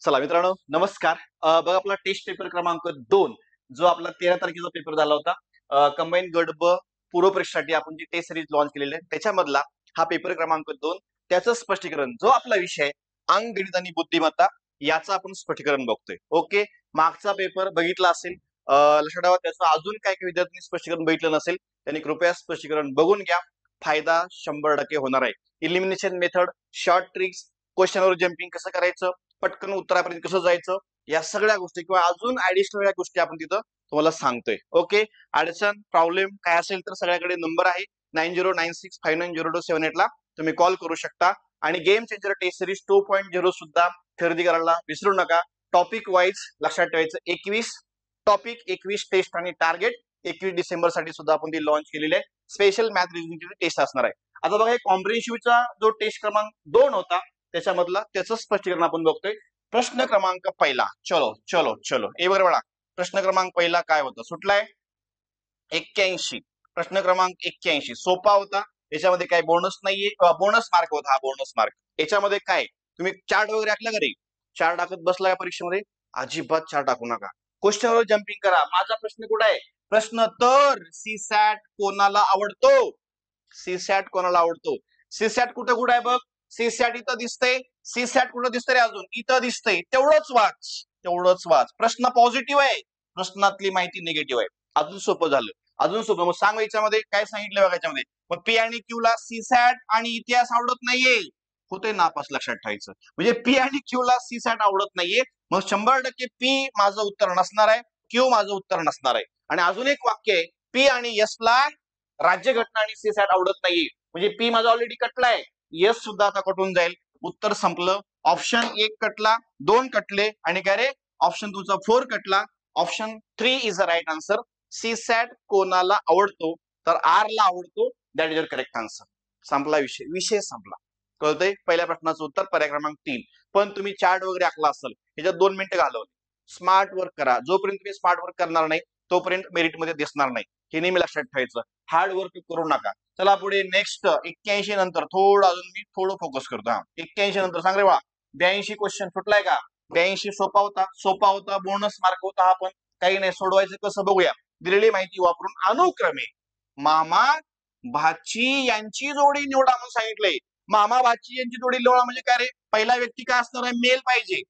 चला मित्रांनो नमस्कार. बघा आपला टेस्ट पेपर क्रमांक 2 जो आपला 13 तारखेचा पेपर झाला होता. कंबाईन गट ब पूर्व परीक्षेसाठी आपण जी टेस्ट सिरीज लॉन्च केलेली आहे त्याच्यामधला हा पेपर क्रमांक 2 त्याचं स्पष्टीकरण जो आपला विषय अंकगणित आणि बुद्धिमत्ता याचा आपण स्पष्टीकरण बघतोय. ओके, मागचा पेपर बघितला असेल, लक्षात ठेवा. त्याचं अजून काही विद्यार्थ्यांनी स्पष्टीकरण बघितलं नसेल त्यांनी कृपया स्पष्टीकरण बघून घ्या. फायदा 100% होणार आहे. इलिमिनेशन मेथड, शॉर्ट ट्रिक्स, क्वेश्चनवर जम्पिंग कसं करायचं, पटकन उत्तरापर्यंत कसं जायचं, या सगळ्या गोष्टी किंवा अजून ऍडिशनल या गोष्टी आपण तिथं तुम्हाला सांगतोय. ओके, अडचण प्रॉब्लेम काय असेल तर सगळ्याकडे नंबर आहे 9096590278 ला तुम्ही कॉल करू शकता. आणि गेम चेंजर टेस्ट सिरीज 2.0 सुद्धा खरेदी करायला विसरू नका. टॉपिक वाईज लक्षात ठेवायचं, 21 टॉपिक, 21 टेस्ट आणि टार्गेट 21 डिसेंबर साठी सुद्धा आपण ती लॉन्च केलेली आहे. स्पेशल मॅथ रिजनिंगची टेस्ट असणार आहे. आता बघा, हे कॉम्प्रिहेन्सिव्हचा जो टेस्ट क्रमांक 2 होता त्याच्यामधला त्याचं स्पष्टीकरण आपण बघतोय. प्रश्न क्रमांक पहिला, चलो चलो चलो ए बरोबर. प्रश्न क्रमांक पहिला काय होता, सुटलाय 81. प्रश्न क्रमांक 81 सोपा होता. याच्यामध्ये काही बोनस नाहीये, बोनस मार्क होता हा बोनस मार्क. याच्यामध्ये काय तुम्ही चार्ट वगैरे आखला का रे? चार्ट टाकत बसला या परीक्षेमध्ये? अजिबात चार्ट टाकू नका. क्वेश्चनवर जम्पिंग करा. माझा प्रश्न कुठे आहे? प्रश्न तर सीसॅट कोणाला आवडतो? सीसॅट कोणाला आवडतो? सीसॅट कुठे कुठे आहे बघ. सीसॅट इथं दिसतंय. सीसॅट कुठं दिसतंय रे? अजून इथं दिसतंय. तेवढंच वाच, तेवढंच वाच. प्रश्न पॉझिटिव्ह आहे, प्रश्नातली माहिती निगेटिव्ह आहे. अजून सोपं झालं, अजून सोपं. मग सांग याच्यामध्ये काय सांगितलं बघा. याच्यामध्ये मग पी आणि क्यू ला सीसॅट आणि इतिहास आवडत नाहीये, होते नापास. लक्षात ठेवायचं म्हणजे पी आणि क्यू ला सीसॅट आवडत नाहीये. मग 100% पी माझं उत्तर नसणार आहे, क्यू माझं उत्तर नसणार आहे. आणि अजून एक वाक्य आहे, पी आणि एस ला राज्यघटना आणि सीसॅट आवडत नाहीये. म्हणजे पी माझा ऑलरेडी कटलाय, एस सुद्धा आता कटून जाईल. उत्तर संपलं. ऑप्शन 1 कटला, 2 कटले आणि काय रे ऑप्शन तुमचा 4 कटला. Option 3 is a right answer. CSAT कोणाला आवडतो? तर आर ला आवडतो. That is your correct answer. संपला विषय, विषय संपला. कळतंय? पहिल्या प्रश्नाचं उत्तर पर्याय क्रमांक 3. पण तुम्ही चार्ट वगैरे आखला असेल, ह्याच्यात 2 मिनिटं घालवली. स्मार्ट वर्क करा. जोपर्यंत तुम्ही स्मार्ट वर्क करणार नाही तोपर्यंत मेरिट मध्ये दिसणार नाही, हे नेहमी लक्षात ठेवायचं. हार्ड वर्क करू नका. चला पुढे नेक्स्ट 81 नंतर थोडं अजून मी थोडं फोकस करतो. 81 नंतर सांग रे वा. 82 क्वेश्चन सुटलाय का? 82 सोपा होता, सोपा होता. बोनस मार्क होता हा पण. काही नाही, सोडवायचं कसं बघूया. दिलेली माहिती वापरून अनुक्रमे मामा भाची यांची जोडी निवडा म्हणून सांगितलंय. मामा भाची यांची जोडी निवडा म्हणजे काय रे? पहिला व्यक्ती काय असणार आहे? मेल पाहिजे.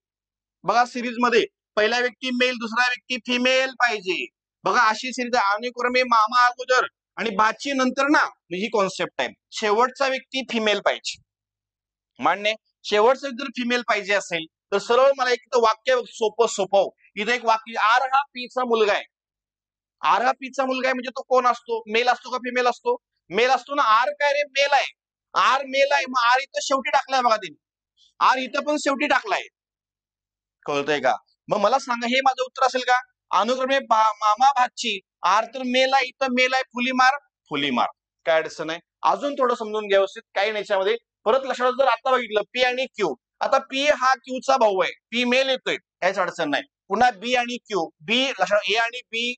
बघा सिरीज मध्ये पहिला व्यक्ती मेल, दुसरा व्यक्ती फिमेल पाहिजे. बघा अशी सिरीज आहे. अनुक्रमे मामा अगोदर आणि भाची नंतर ना, ही कॉन्सेप्ट आहे. शेवटचा व्यक्ती फिमेल पाहिजे. मान्य? शेवटचा जर फिमेल पाहिजे असेल तर सरळ मला एक वाक्य सोपं सोपं. इथे एक वाक्य, आर हा पीचा मुलगा आहे. आर हा पीचा मुलगा आहे म्हणजे तो कोण असतो? मेल असतो का फिमेल असतो? मेल असतो ना. आर काय रे? मेल आहे. आर मेल आहे. मग आर इथं शेवटी टाकलाय बघा त्यांनी. आर इथं पण शेवटी टाकलाय. कळतंय का? मग मला सांगा, हे माझं उत्तर असेल का? अनुक्रमे मामा भाची, आर तर मेल आहे, इथं मेल आहे, फुली मार, फुली मार. काय अडचण आहे? अजून थोडं समजून घ्या व्यवस्थित. काही नाही याच्यामध्ये. परत लक्षात जर आता बघितलं पी आणि क्यू, आता पी हा क्यूचा भाऊ आहे, पी मेल येतोय, काहीच अडचण नाही. पुन्हा बी आणि क्यू, बी लक्षात, ए आणि बी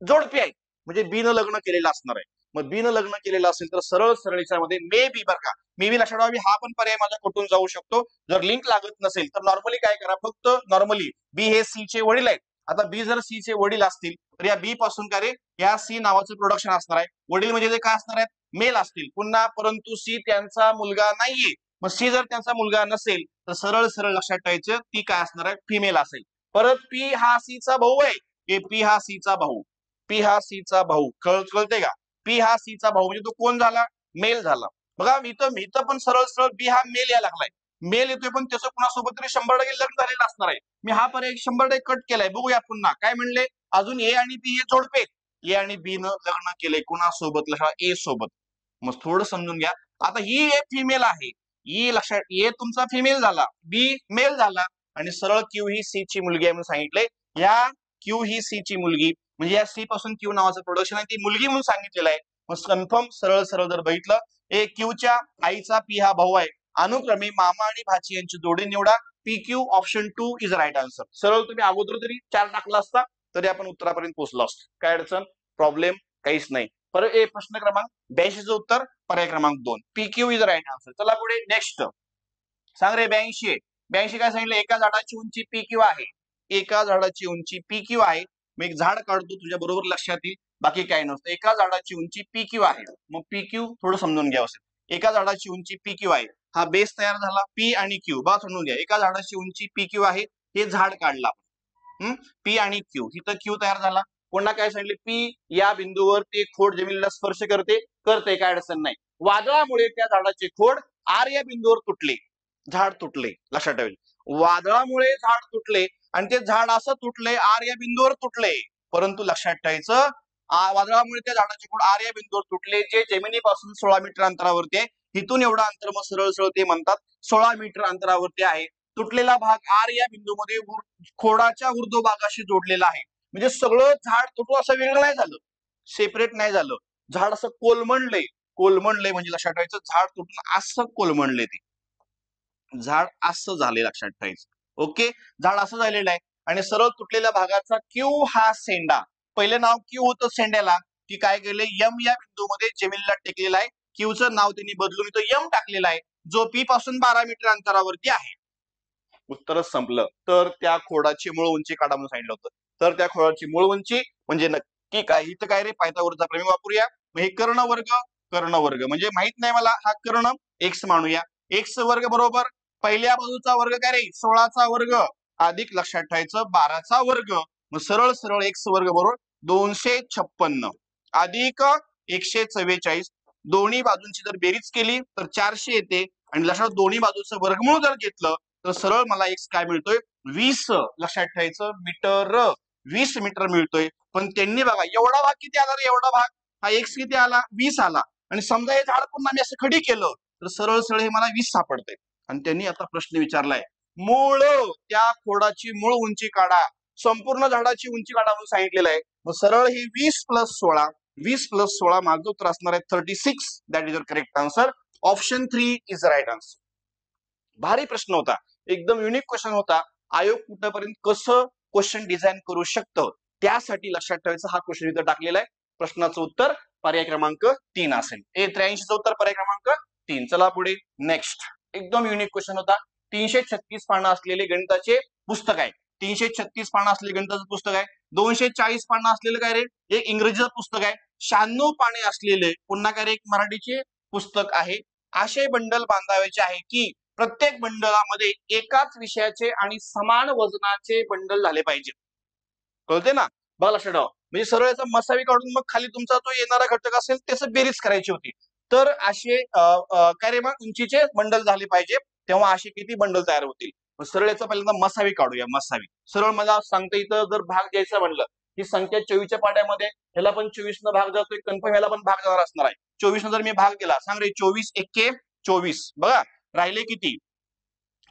जोडपी आहे म्हणजे बी न लग्न केलेलं असणार आहे. मग बी न लग्न केलेलं असेल तर सरळ सरळ याच्यामध्ये मे बी, बरं का, मे बी लक्षात ठेवा. हा पण पर्याय माझा कुठून जाऊ शकतो. जर लिंक लागत नसेल तर नॉर्मली काय करा, फक्त नॉर्मली बी हे सी चे वडील आहेत. आता बी जर सी चे वडील असतील तर या बी पासून काय रे, या सी नावाचं प्रोडक्शन असणार आहे. वडील म्हणजे ते काय असणार आहेत? मेल असतील. पुन्हा परंतु सी त्यांचा मुलगा नाहीये. मग सी जर त्यांचा मुलगा नसेल तर सरळ सरळ लक्षात ठेवायचं, ती काय असणार आहे? फिमेल असेल. परत पी हा सीचा भाऊ आहे. पी हा सीचा भाऊ, पी हा सीचा भाऊ. कळते का? पी हा सीचा भाऊ म्हणजे तो कोण झाला? मेल झाला. बघा इथं पण सरळ सरळ बी हा मेल यायला लागलाय. मेल येतोय पण त्याचं कुणासोबत तरी 100% लग्न झालेलं असणार आहे. मी हा पर्याय 100% कट केलाय. बघूया पुन्हा काय म्हणले. अजून ए आणि बी हे जोडपे. ए आणि बी न लग्न केलंय कुणासोबत? लक्षात, ए सोबत. मग थोडं समजून घ्या. आता ही ए फिमेल आहे, ही लक्षात, ए तुमचा फिमेल झाला, बी मेल झाला आणि सरळ क्यू ही सी ची मुलगी आहे म्हणून सांगितलंय. या क्यू ही सी ची मुलगी म्हणजे या सी पासून क्यू नावाचं प्रोडक्शन आहे, ती मुलगी म्हणून सांगितलेलं आहे. मग कन्फर्म सरळ सरळ जर बघितलं, ए क्यूच्या आईचा पी हा भाऊ आहे. अनुक्रमे मामा आणि भाची यांची जोडी निवडा. P Q option 2 is right answer. सरळ तुम्ही अगोदर जरी 4 टाकला असता तरी आपण उत्तरापर्यंत पोहोचलो असतो. काय अडचण, प्रॉब्लेम काहीच नाही. परत प्रश्न क्रमांक 82 उत्तर पर्याय क्रमांक 2, P Q is right answer. चला पुढे नेक्स्ट सांग रे. 82 82 काय सांगितलं, एका झाडाची उंची PQ आहे, एका झाडाची उंची PQ आहे. मी एक झाड काढतो तुझ्या बरोबर लक्षात येईल, बाकी काय नसतं. एका झाडाची उंची PQ आहे. मग PQ थोडं समजून घ्यावं असेल. एका झाडाची उंची PQ आहे, हा बेस तयार झाला P आणि Q. बा समजून घ्या, एका झाडाची उंची PQ आहे, हे झाड काढला P आणि Q, इथं Q तयार झाला. पुन्हा काय सांगितले, P या बिंदूवर ते खोड जमिनीला स्पर्श करते काय अडचण नाही. वादळामुळे त्या झाडाचे खोड R या बिंदूवर तुटले, झाड तुटले. लक्षात ठेवायचे, वादळामुळे झाड तुटले आणि ते झाड असं तुटले R या बिंदूवर तुटले. परंतु लक्षात ठेवायचं, वादळामुळे त्या झाडाचे खोड R या बिंदूवर तुटले, जे जमिनीपासून 16 मीटर अंतरावरती आहे. इथून एवढं अंतर मग सरळ सरळ ते म्हणतात 16 मीटर अंतरावरती आहे. तुटलेला भाग R या बिंदूमध्ये खोडाच्या ऊर्ध्व भागाशी जोडलेला आहे. म्हणजे सगळं झाड तुटू असं वेगळं नाही झालं, सेपरेट नाही झालं, झाड असं कोलमडलंय म्हणजे लक्षात ठेवायचं, झाड तुटून असं कोलमडले, ते झाड असं झाले, लक्षात ठेवायचं. ओके, झाड असं झालेलं आहे आणि सरळ तुटलेल्या भागाचा Q हा सेंडा, पहिले नाव Q होतं सेंड्याला, की काय केले, M या बिंदूमध्ये जमिनीला टेकलेला आहे. Qचं नाव त्यांनी बदलून इथं M टाकलेला आहे, जो P पासून 12 मीटर अंतरावरती आहे. उत्तरच संपलं. तर त्या खोडाची मूळ उंची काढा म्हणून सांगितलं होतं. तर त्या खोडाची मूळ उंची म्हणजे नक्की काय, इथं काय रे, पायथागोरसचा प्रमेय वापरूया. हे कर्ण वर्ग म्हणजे माहित नाही मला, हा कर्ण x मानूया. x वर्ग बरोबर पहिल्या बाजूचा वर्ग काय रे, 16चा वर्ग अधिक लक्षात ठेवायचं 12चा वर्ग. मग सरळ सरळ x वर्ग बरोबर 256 अधिक 144. दोन्ही बाजूंची जर बेरीज केली तर 400 येते आणि लक्षात दोन्ही बाजूचं वर्गमूळ जर घेतलं तर सरळ मला x काय मिळतोय, 20. लक्षात ठेवायचं, मीटर, 20 मीटर मिळतोय. पण त्यांनी बघा एवढा भाग किती आला रे, एवढा भाग हा x किती आला, 20 आला. आणि समजा हे झाड पुन्हा मी असं खडी केलं तर सरळ सरळ हे मला 20 सापडतंय. आणि त्यांनी आता प्रश्न विचारलाय, मूळ, त्या खोडाची मूळ उंची काढा, संपूर्ण झाडाची उंची काढा म्हणून सांगितलेलं आहे. मग सरळ ही 20 + 16, 20 + 16 माझं उत्तर असणार आहे 36. That is your correct answer. Option 3 is right answer. भारी प्रश्न होता, एकदम युनिक क्वेश्चन होता. आयोग कुठपर्यंत कसं क्वेश्चन डिझाईन करू शकतं त्यासाठी लक्षात ठेवायचं, हा क्वेश्चन इथं टाकलेला आहे. प्रश्नाचं उत्तर पर्याय क्रमांक 3 असेल. 83चं उत्तर पर्याय क्रमांक 3. चला पुढे, नेक्स्ट. एकदम युनिक क्वेश्चन होता. 336 पानं असलेले गणिताचे पुस्तक आहे. 336 पानं असलेले गणिताचं पुस्तक आहे. 240 पानं असलेलं काय रे, एक इंग्रजीचं पुस्तक आहे. 96 पाने असलेले पुन्हा काय रे, एक मराठीचे पुस्तक आहे. असे बंडल बांधावायचे आहे की प्रत्येक बंडलामध्ये एकाच विषयाचे आणि समान वजनाचे बंडल झाले पाहिजे. कळते ना, बघा लक्षात ठेवा. म्हणजे सरळ याचा मसावी काढून मग खाली तुमचा जो येणारा घटक असेल त्याचं बेरीज करायची होती. तर असे काय रे, मग उंचीचे बंडल झाले पाहिजे, तेव्हा असे किती बंडल तयार होतील. सरळ याचा पहिल्यांदा मसावी काढूया. मसावी सरळ मला सांगता, इथं जर भाग द्यायचा म्हणलं, ही संख्या 24च्या पाड्यामध्ये, ह्याला पण 24 न भाग जातोय, कन्फर्म ह्याला पण भाग जाणार असणार आहे. 24 न जर मी भाग दिला, सांग रे, 24 एक्के 24, बघा राहिले किती,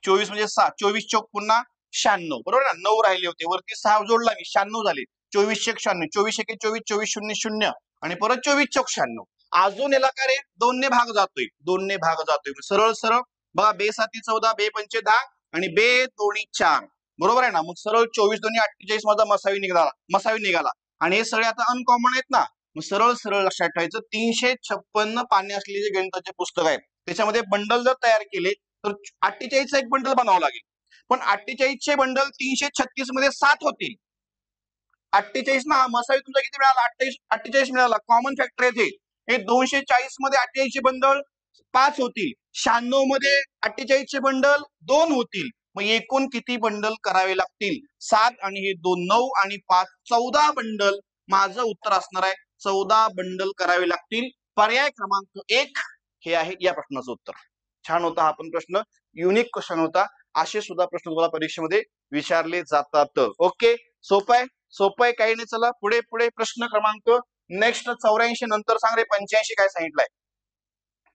24 म्हणजे 6, 24 चौक पुन्हा 96, बरोबर ना, 9 राहिले होते, वरती 6 जोडला मी, 96 झाले. 24 चेक 96, 24 एके 24, 24 शून्य 0 आणि परत 24 चौक 96. अजून याला काय रे, 2 ने भाग जातोय, 2 ने भाग जातोय. सरळ सरळ बघा, बे 7 14, बे 5 10 आणि बे 2 4, बरोबर आहे ना. मग सरळ 24 2 48 माझा मसावी निघाला आणि हे सगळे आता अनकॉमन आहेत ना. मग सरळ सरळ लक्षात ठेवायचं, 356 पाने असलेले जे गणिताचे पुस्तक आहे त्याच्यामध्ये बंडल जर तयार केले तर 48चा एक बंडल बनावं लागेल. पण 48चे बंडल 336 मध्ये 7 होतील. 48 ना, मसावी तुमचा किती मिळाला, 48 मिळाला. कॉमन फॅक्टर येते, हे 240 मध्ये 48चे बंडल 5 होतील, 96 मध्ये 48चे बंडल 2 होतील. मग एकूण किती बंडल करावे लागतील, 7 आणि हे 2 9 आणि 5 14 बंडल. माझं उत्तर असणार आहे 14 बंडल करावे लागतील. पर्याय क्रमांक 1 हे आहे या प्रश्नाचं उत्तर. छान होता हा पण प्रश्न, युनिक क्वेश्चन होता. असे सुद्धा प्रश्न तुम्हाला परीक्षेमध्ये विचारले जातात. ओके, सोपं आहे, काही नाही. चला पुढे पुढे, प्रश्न क्रमांक नेक्स्ट 84 नंतर सांग रे 85 काय सांगितलंय,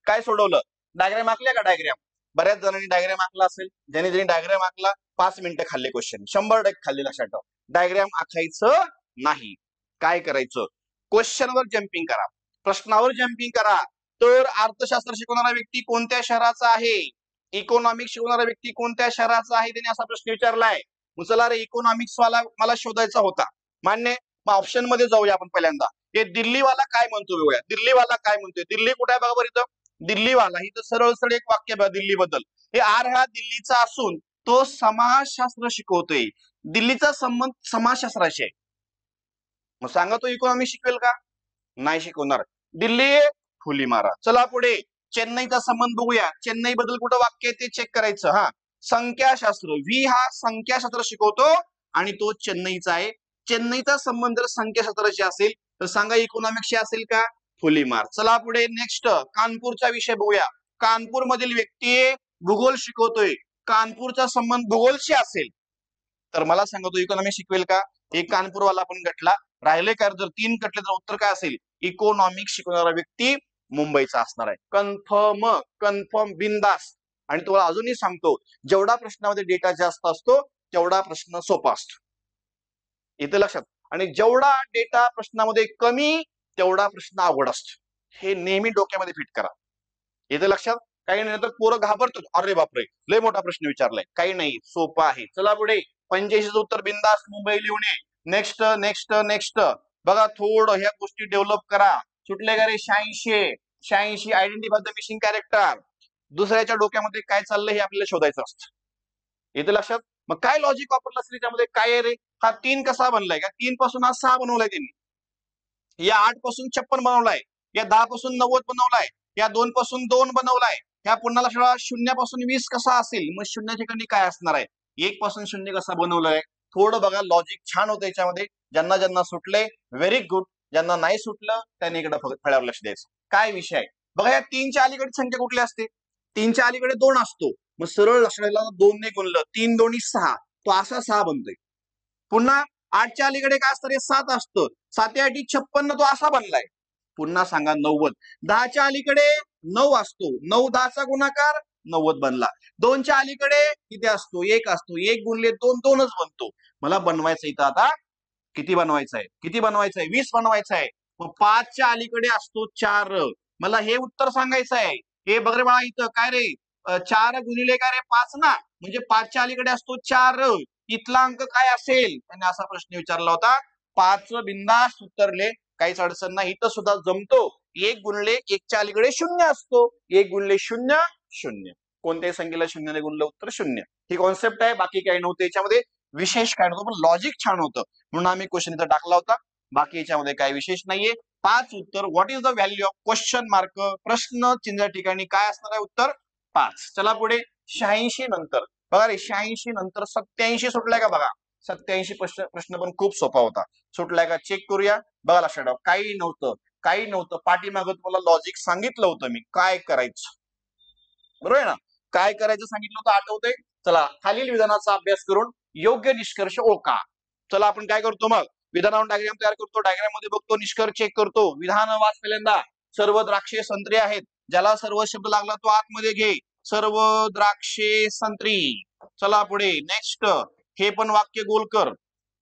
काय सोडवलं, डायग्राम आखल्या का, डायग्राम बऱ्याच जणांनी डायग्राम आखला असेल. ज्यांनी डायग्राम आखला 5 मिनिटं खाल्ले, क्वेश्चन 100% खाल्ले. लक्षात ठेवा, डायग्राम आखायचं नाही, काय करायचं, क्वेश्चनवर जम्पिंग करा, प्रश्नावर जम्पिंग करा. तर अर्थशास्त्र शिकवणारा व्यक्ती कोणत्या शहराचा आहे, इकॉनॉमिक्स शिकवणारा व्यक्ती कोणत्या शहराचा आहे, त्याने असा प्रश्न विचारलाय. चला रे, इकॉनॉमिक्स वाला मला शोधायचा होता, मान्य. मग ऑप्शन मध्ये जाऊया आपण पहिल्यांदा. हे दिल्लीवाला काय म्हणतो बघूया, दिल्लीवाला काय म्हणतोय, दिल्ली कुठे आहे बघा बरं, इथं दिल्लीवाला, इथं सरळ सरळ एक वाक्य बघा दिल्ली बद्दल. हे आर हा दिल्लीचा असून तो समाजशास्त्र शिकवतोय. दिल्लीचा संबंध समाजशास्त्राशी आहे. मग सांगा तो इकॉनॉमी शिकवेल का? नाही शिकवणार. दिल्ली फुली मारा. चला पुढे चेन्नईचा संबंध बघूया. चेन्नई बद्दल कुठं वाक्य आहे ते चेक करायचं. हा, संख्याशास्त्र. व्ही हा संख्याशास्त्र शिकवतो आणि तो चेन्नईचा आहे. चेन्नईचा संबंध जर संख्याशास्त्राशी असेल तर सांगा इकॉनॉमिक्सशी असेल का? फुली मार. चला पुढे नेक्स्ट कानपूरचा विषय बघूया. कानपूर मधील व्यक्ती भूगोल शिकवतोय. कानपूरचा संबंध भूगोलशी असेल तर मला सांगा तो इकॉनॉमिक्स शिकवेल का? एक कानपूरवाला आपण गटला. राहिले काय? जर 3 कटले तर उत्तर काय असेल? इकॉनॉमिक्स शिकवणारा व्यक्ती मुंबईचा असणार आहे. कन्फर्म बिंदास. आणि तुम्हाला अजूनही सांगतो, जेवढा प्रश्नामध्ये डेटा जास्त असतो तेवढा प्रश्न सोपा असतो. इथे लक्षात. आणि जेवढा डेटा प्रश्नामध्ये कमी तेवढा प्रश्न अवघड असतो. हे नेहमी डोक्यामध्ये फिट करा. इथे लक्षात. काही नाही तर पोरं घाबरतात, अरे बापरे लय मोठा प्रश्न विचारलाय. काही नाही, सोपा आहे. चला पुढे 85 उत्तर बिंदास मुंबई लिहून ये. नेक्स्ट नेक्स्ट नेक्स्ट बघा, थोडं ह्या गोष्टी डेव्हलप करा. सुटले का रे? 86 आयडेंटिफाय द मिसिंग कॅरेक्टर. दुसऱ्याच्या डोक्यामध्ये काय चाललंय हे आपल्याला शोधायचं असतं. इथे लक्षात. मग काय लॉजिक वापरलं असेल त्यामध्ये? काय आहे रे? हा 3 कसा बनलाय? का 3 पासून हा 6 बनवलाय त्यांनी, या 8 पासून 56 बनवलाय, या 10 पासून 90 बनवलाय, या 2 पासून 2 बनवलाय, ह्या पुन्हा लक्षात. 0 पासून 20 कसा असेल? मग 0 ठिकाणी काय असणार आहे? 1 पासून 0 कसा बनवलाय? थोडं बघा, लॉजिक छान होतं याच्यामध्ये. ज्यांना ज्यांना सुटले व्हेरी गुड. ज्यांना नाही सुटलं त्यांनी इकडे फळ्यावर लक्ष द्यायचं. काय विषय आहे बघा. या 3च्या अलीकडे संख्या कुठली असते? 3च्या अलीकडे 2 असतो. मग सरळ लक्षात 2 ने गुणलं, 3 दोन्ही 6, तो असा 6 बनतोय. पुन्हा 8च्या अलीकडे काय असतं? 7 असतं. 7 8 56, तो असा बनलाय. पुन्हा सांगा 90. 10च्या अलीकडे 9 असतो. 9 10चा गुणाकार 90 बनला. 2च्या अलीकडे किती असतो? 1 असतो. 1 गुणले 2 2च बनतो. मला बनवायचं इथं आता किती बनवायचं आहे? किती बनवायचं आहे? 20 बनवायचं आहे. मग 5च्या अलीकडे असतो 4. मला हे उत्तर सांगायचं आहे. हे बघ रे बाळा, इथं काय रे? 4 गुणिले काय रे? 5 ना. म्हणजे 5च्या अलीकडे असतो 4. इथला अंक काय असेल? त्याने असा प्रश्न विचारला होता. 5 बिंदास उत्तरले, काहीच अडचण नाही. इथं सुद्धा जमतो. 1 गुणले 1च्या अलीकडे 0 असतो. 1 गुणले 0 0. कोणत्याही संख्येला 0 ने गुणलं उत्तर 0. ही कॉन्सेप्ट आहे. बाकी काही नव्हतं याच्यामध्ये, विशेष काय नव्हतं, पण लॉजिक छान होतं म्हणून आम्ही क्वेश्चन इथं टाकला होता. बाकी याच्यामध्ये काही विशेष नाहीये. 5 उत्तर. What is the value of question mark? प्रश्न चिन्ह ठिकाणी काय असणार आहे? उत्तर 5. चला पुढे 86 नंतर बघा रे. 86 नंतर 87 सुटलाय का? बघा 87 प्रश्न पण खूप सोपा होता. सुटलाय का? चेक करूया. बघा लक्षात ठेवा, काही नव्हतं. पाठीमागं तुम्हाला लॉजिक सांगितलं होतं मी काय करायचं. बरोबर आहे ना? काय करायचं सांगितलं होतं, आठवतंय? चला, खालील विधानाचा अभ्यास करून योग्य निष्कर्ष ओळखा. चला आपण काय करतो मग? विधानावर डायग्राम तयार करतो. डायग्राम मध्ये बघतो, निष्कर्ष चेक करतो. विधान वाच पहिल्यांदा. सर्व द्राक्षे संत्री आहेत. ज्याला सर्व शब्द लागला तो आतमध्ये घे. सर्व द्राक्षे संत्री. चला पुढे नेक्स्ट. हे पण वाक्य गोल कर.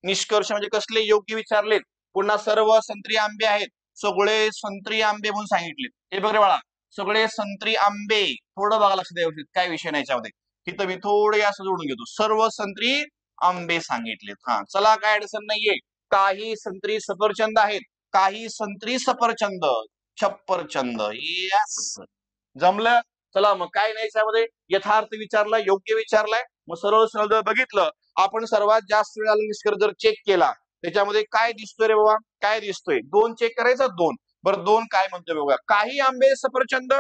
निष्कर्ष म्हणजे कसले? योग्य विचारलेत. पुन्हा सर्व संत्री आंबे आहेत. सगळे संत्री आंबे म्हणून सांगितले. हे बघ रे बाळा, सगळे संत्री आंबे. थोडं बघा लक्ष द्या, काय विषय नाही याच्यामध्ये. तिथं मी थोडे असं जोडून घेतो. सर्व संत्री आंबे सांगितलेत. हा, चला काय अडचण नाहीये. काही संत्री सफरचंद आहेत. काही संत्री सफरचंद. छप्परचंद. यस, जमलं. चला मग काय नाही याच्यामध्ये. यथार्थ विचारलाय, योग्य विचारलाय. मग सरळ सरळ जर बघितलं, आपण सर्वात जास्त वेळा निष्कर्ष जर चेक केला त्याच्यामध्ये काय दिसतोय रे बाबा? काय दिसतोय? 2 चेक करायचा. 2. बरं 2 काय म्हणतोय बघा. काही आंबे सफरचंद,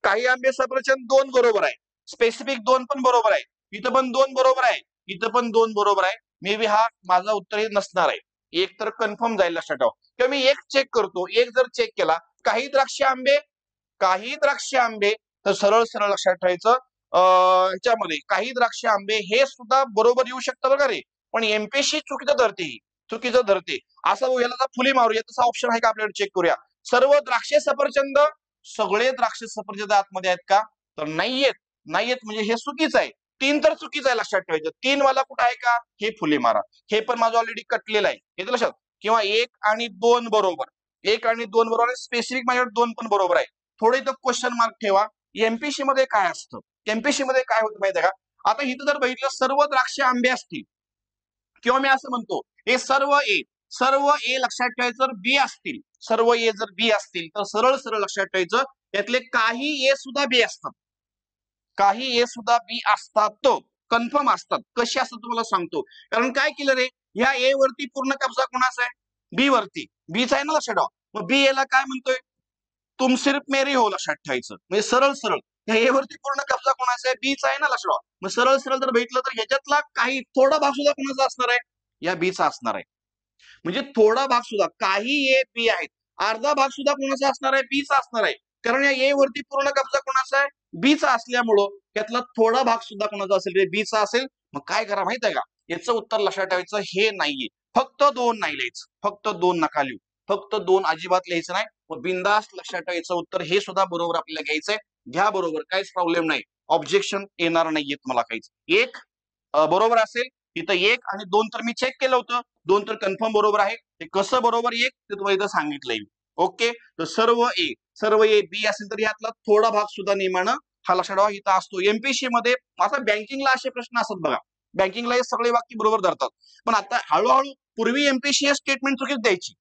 काही आंबे सफरचंद 2 बरोबर आहे. स्पेसिफिक 2 पण बरोबर आहे. इथं पण 2 बरोबर आहे. इथं पण 2 बरोबर आहे. मे बी हा माझा उत्तर नसणार आहे. 1 तर कन्फर्म जाईल, लक्षात ठेवा. किंवा मी 1 चेक करतो. 1 जर चेक केला, काही द्राक्ष आंबे, काही द्राक्ष आंबे, तर सरळ सरळ लक्षात ठेवायचं. ह्याच्यामध्ये काही द्राक्ष आंबे हे सुद्धा बरोबर येऊ शकतं बघा रे. पण एमपीएससी चुकीचं धरते. चुकीचं धरते. असं याला फुली मारूया. तसा ऑप्शन आहे का आपल्याकडे? चेक करूया. सर्व द्राक्षे सफरचंद. सगळे द्राक्ष सफरचंद आतमध्ये आहेत का? तर नाहीयेत. नाहीयेत म्हणजे हे चुकीचं आहे. 3 तर चुकीचं आहे, लक्षात ठेवायचं. 3 वाला कुठं आहे का? हे फुली मारा. हे पण माझं ऑलरेडी कटलेलं आहे, येतं लक्षात. किंवा 1 आणि 2 बरोबर. 1 आणि 2 बरोबर. स्पेसिफिक माझ्याकडे 2 पण बरोबर आहे. थोडे इथं क्वेश्चन मार्क ठेवा. एमपीसी मध्ये काय असतं? एमपीसी मध्ये काय होतं माहिती आहे का? आता इथं जर बघितलं, सर्व द्राक्ष आंबे असतील, किंवा मी असं म्हणतो हे सर्व ए लक्षात ठेवायचं. जर बी असतील, सर्व ए जर बी असतील तर सरळ सरळ लक्षात ठेवायचं, यातले काही ए सुद्धा बी असतात. काही ए सुद्धा बी असतात. कन्फर्म असतात. कशी असतात तुम्हाला सांगतो. कारण काय केलं रे, ह्या ए वरती पूर्ण कब्जा कोणाचा आहे, बी वरती. बीचा आहे ना लक्षात ठेवा. मग बी याला काय म्हणतोय, तुम सिर्फ मेरी हो, लक्षात ठेवायचं. म्हणजे सरळ सरळ ह्या ए वरती पूर्ण कब्जा कोणाचा आहे, बीचा आहे ना लक्षात ठेवा. मग सरळ सरळ जर भेटलं तर ह्याच्यातला काही थोडा भाग सुद्धा कोणाचा असणार आहे, या बीचा असणार आहे. म्हणजे थोडा भाग सुद्धा, काही ए बी आहेत, अर्धा भाग सुद्धा कोणाचा असणार आहे, बीचा असणार आहे. कारण या ए वरती पूर्ण कब्जा कोणाचा आहे, बीचा असल्यामुळं त्यातला थोडा भाग सुद्धा कोणाचा असेल, बीचा असेल. मग काय करा माहित आहे का, याचं उत्तर लक्षात ठेवायचं हे नाहीये. फक्त 2 नाही लिहायचं, फक्त 2 नका लिहू, फक्त 2 अजिबात लिहायचं नाही. मग बिंदास लक्षात ठेवायचं उत्तर हे सुद्धा बरोबर आपल्याला घ्यायचंय. घ्या बरोबर, काहीच प्रॉब्लेम नाही. ऑब्जेक्शन येणार नाहीयेत मला काहीच. एक बरोबर असेल इथं, 1 आणि 2 तर मी चेक केलं होतं, 2 तर कन्फर्म बरोबर आहे. ते कसं बरोबर 1 ते तुम्हाला इथं सांगितलंय. ओके, तर सर्व ए बी असेल तर यातला थोडा भाग सुद्धा नियमानं हा लक्षात ठेवा इथं असतो. एमपीसी मध्ये आता बँकिंगला असे प्रश्न असतात बघा, बँकिंगला हे सगळे वाक्य बरोबर धरतात. पण आता हळूहळू, पूर्वी एमपीसी स्टेटमेंट चुकीच द्यायची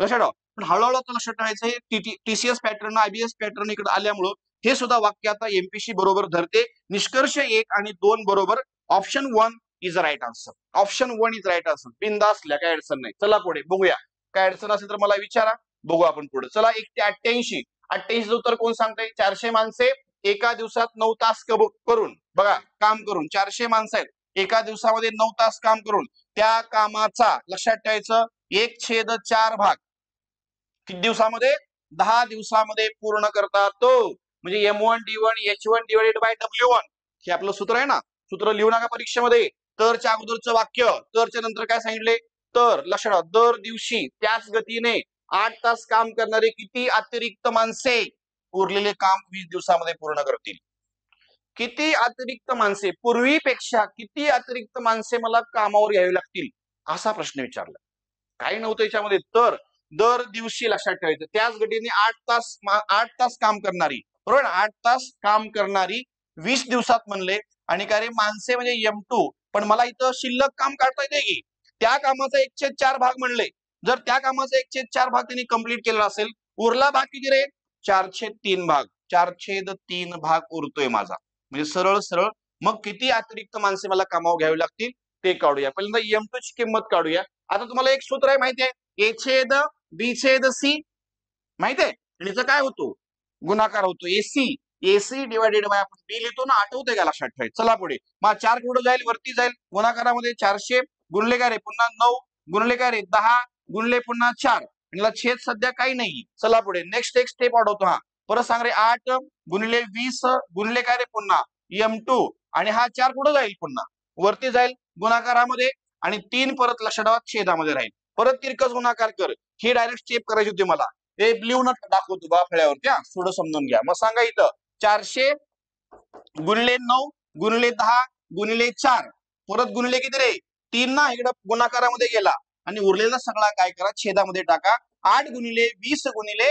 लक्षात ठेवा, पण हळूहळू आता लक्षात ठेवायचं हे टीसीएस पॅटर्न, आयबीएस पॅटर्न इकडे आल्यामुळं हे सुद्धा वाक्य आता एमपीसी बरोबर धरते. निष्कर्ष 1 आणि 2 बरोबर. Option 1 is right answer. Option 1 is right answer. बिंदासल्या, काय अडचण नाही. चला पुढे बघूया, काय अडचण असेल तर मला विचारा, बघू आपण पुढे. चला 1 ते 88. 88 उत्तर कोण सांगताय, 400 माणसे एका दिवसात 9 तास करून, बघा काम करून, 400 माणसं आहेत एका दिवसामध्ये 9 तास काम करून त्या कामाचा लक्षात ठेवायचं 1/4 भाग किती दिवसामध्ये, 10 दिवसामध्ये पूर्ण करतात. तो म्हणजे M1D1 H1 divided by W1 हे आपलं सूत्र आहे ना. सूत्र लिहू नका परीक्षेमध्ये. तरच्या अगोदरचं वाक्य, तरच्या नंतर काय सांगितले, तर लक्षात, दर दिवशी त्याच गतीने 8 तास काम करणारे किती अतिरिक्त माणसे उरलेले काम 20 दिवसामध्ये पूर्ण करतील. किती अतिरिक्त माणसे, पूर्वीपेक्षा किती अतिरिक्त माणसे मला कामावर घ्यावी लागतील, असा प्रश्न विचारला. काही नव्हतं याच्यामध्ये. तर दर दिवशी लक्षात ठेवायचं त्याच गतीने 8 तास काम करणारी, बरोबर, 8 तास काम करणारी 20 दिवसात म्हणले. आणि काय रे, माणसे म्हणजे M2, पण मला इथं शिल्लक काम काढता येते की त्या कामाचा 1/4 भाग म्हणले. जर त्या कामाचा 1/4 भाग त्यांनी कंप्लीट केला असेल, उरला भाग किती रे, 4/3 भाग. 4/3 भाग उरतोय माझा. म्हणजे सरळ सरळ मग किती अतिरिक्त माणसे मला कामावर घ्यावी लागतील ते काढूया. पहिल्यांदा M2 ची किंमत काढूया. आता तुम्हाला एक सूत्र आहे माहिती आहे, ए छेद बी छेद सी माहिती आहे, आणि याचा काय होतो, गुणाकार होतो. एसी डिवायडेड बाय आपण बी लिहितो ना, आठवतंय का, लक्षात ठेवायचं. चला पुढे. मग 4 कुठं जाईल, वरती जाईल. गुणाकारामध्ये 400 गुणले काय रे पुन्हा 9 गुणले काय रे 10 गुणले पुन्हा 4, आणि याला छेद सध्या काही नाही. चला पुढे, नेक्स्ट एक स्टेप वाढवतो. हा परत सांग रे, 8 गुणले 20 गुणले काय रे पुन्हा M2, आणि हा 4 कुठं जाईल, पुन्हा वरती जाईल गुणाकारामध्ये, आणि 3 परत लक्षात ठेवा छेदामध्ये राहील. परत तिरकस गुणाकार कर. ही डायरेक्ट स्टेप करायची होती मला. हे लिहून दाखवतो बा फळ्यावरती, थोडं समजून घ्या. मग सांगा इथं 400 गुणले 9 गुणले 10 गुणले 4, परत गुणले किती रे 3 ना, इकडं गुणाकारामध्ये गेला, आणि उरलेला सगळा काय करा, छेदामध्ये टाका. 8 गुणिले 20 गुणिले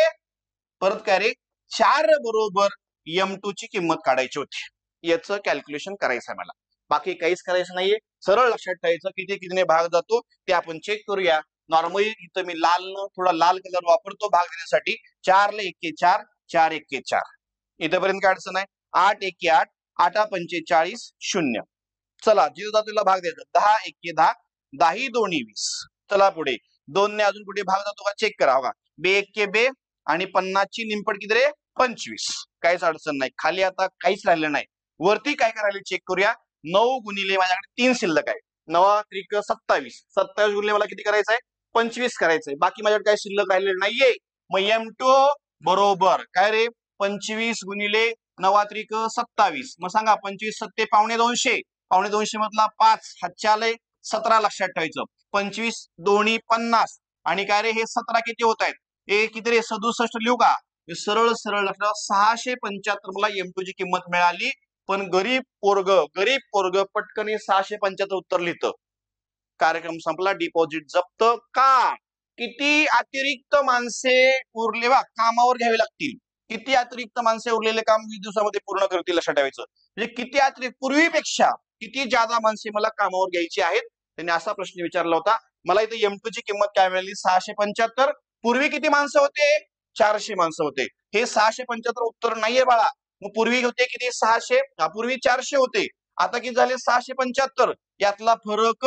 परत काय रे 4 बरोबर M2 ची किंमत काढायची होती. याचं कॅल्क्युलेशन करायचं आहे मला, बाकी काहीच करायचं नाहीये. सरळ लक्षात ठेवायचं किती कितीने भाग जातो ते आपण चेक करूया. नॉर्मली इथं मी थोडा लाल कलर वापरतो भाग देण्यासाठी. 4 ला 1 4, 4 1 4, इथपर्यंत काय अडचण आहे. 8 1 8, 8 45 0. चला जिथं जातो तिला भाग द्यायचा. 10 1 10, 10 2 20. चला पुढे, 2 ने अजून कुठे भाग जातो का चेक करा. बघा, बे 1 बे, आणि 50 ची निमपट किती रे 25. काहीच अडचण नाही. खाली आता काहीच राहिलं नाही. वरती काय करायला चेक करूया. 9 गुणिले माझ्याकडे 3 शिल्लक आहे. 9 त्रिक 27, 27 गुणिले मला किती करायचं आहे 25 करायचंय. बाकी माझ्याकडे काही शिल्लक राहिलेलं नाहीये. मग M2 बरोबर काय रे 25 गुणिले 9 त्रिक 27. मग सांगा 25 सत्ते पावणे 200, पावणे 200 मधला 5 हातच्यालय 17 लक्षात ठेवायचं. 25 दोन्ही 50, आणि काय रे हे 17 किती होत आहेत, हे किती रे 67 लिहू का. सरळ सरळ लक्षात 675 मला M2 ची किंमत मिळाली. पण गरीब पोरग पटकन 675 उत्तर लिहितं. कार्यक्रम संपला, डिपॉझिट जप्त. का, किती अतिरिक्त माणसे उरले वा कामावर घ्यावी लागतील, किती अतिरिक्त माणसे उरलेले काम 20 दिवसामध्ये पूर्ण करतील लक्षात ठेवायचं. म्हणजे किती अतिरिक्त, पूर्वीपेक्षा किती जादा माणसे मला कामावर घ्यायची आहेत. त्यांनी असा प्रश्न विचारला होता. मला इथे M2 ची किंमत काय मिळाली 675. पूर्वी किती माणसं होते, 400 माणसं होते. हे 675 उत्तर नाहीये बाळा. मग पूर्वी होते किती 600, पूर्वी 400 होते, आता किती झाले 675. यातला फरक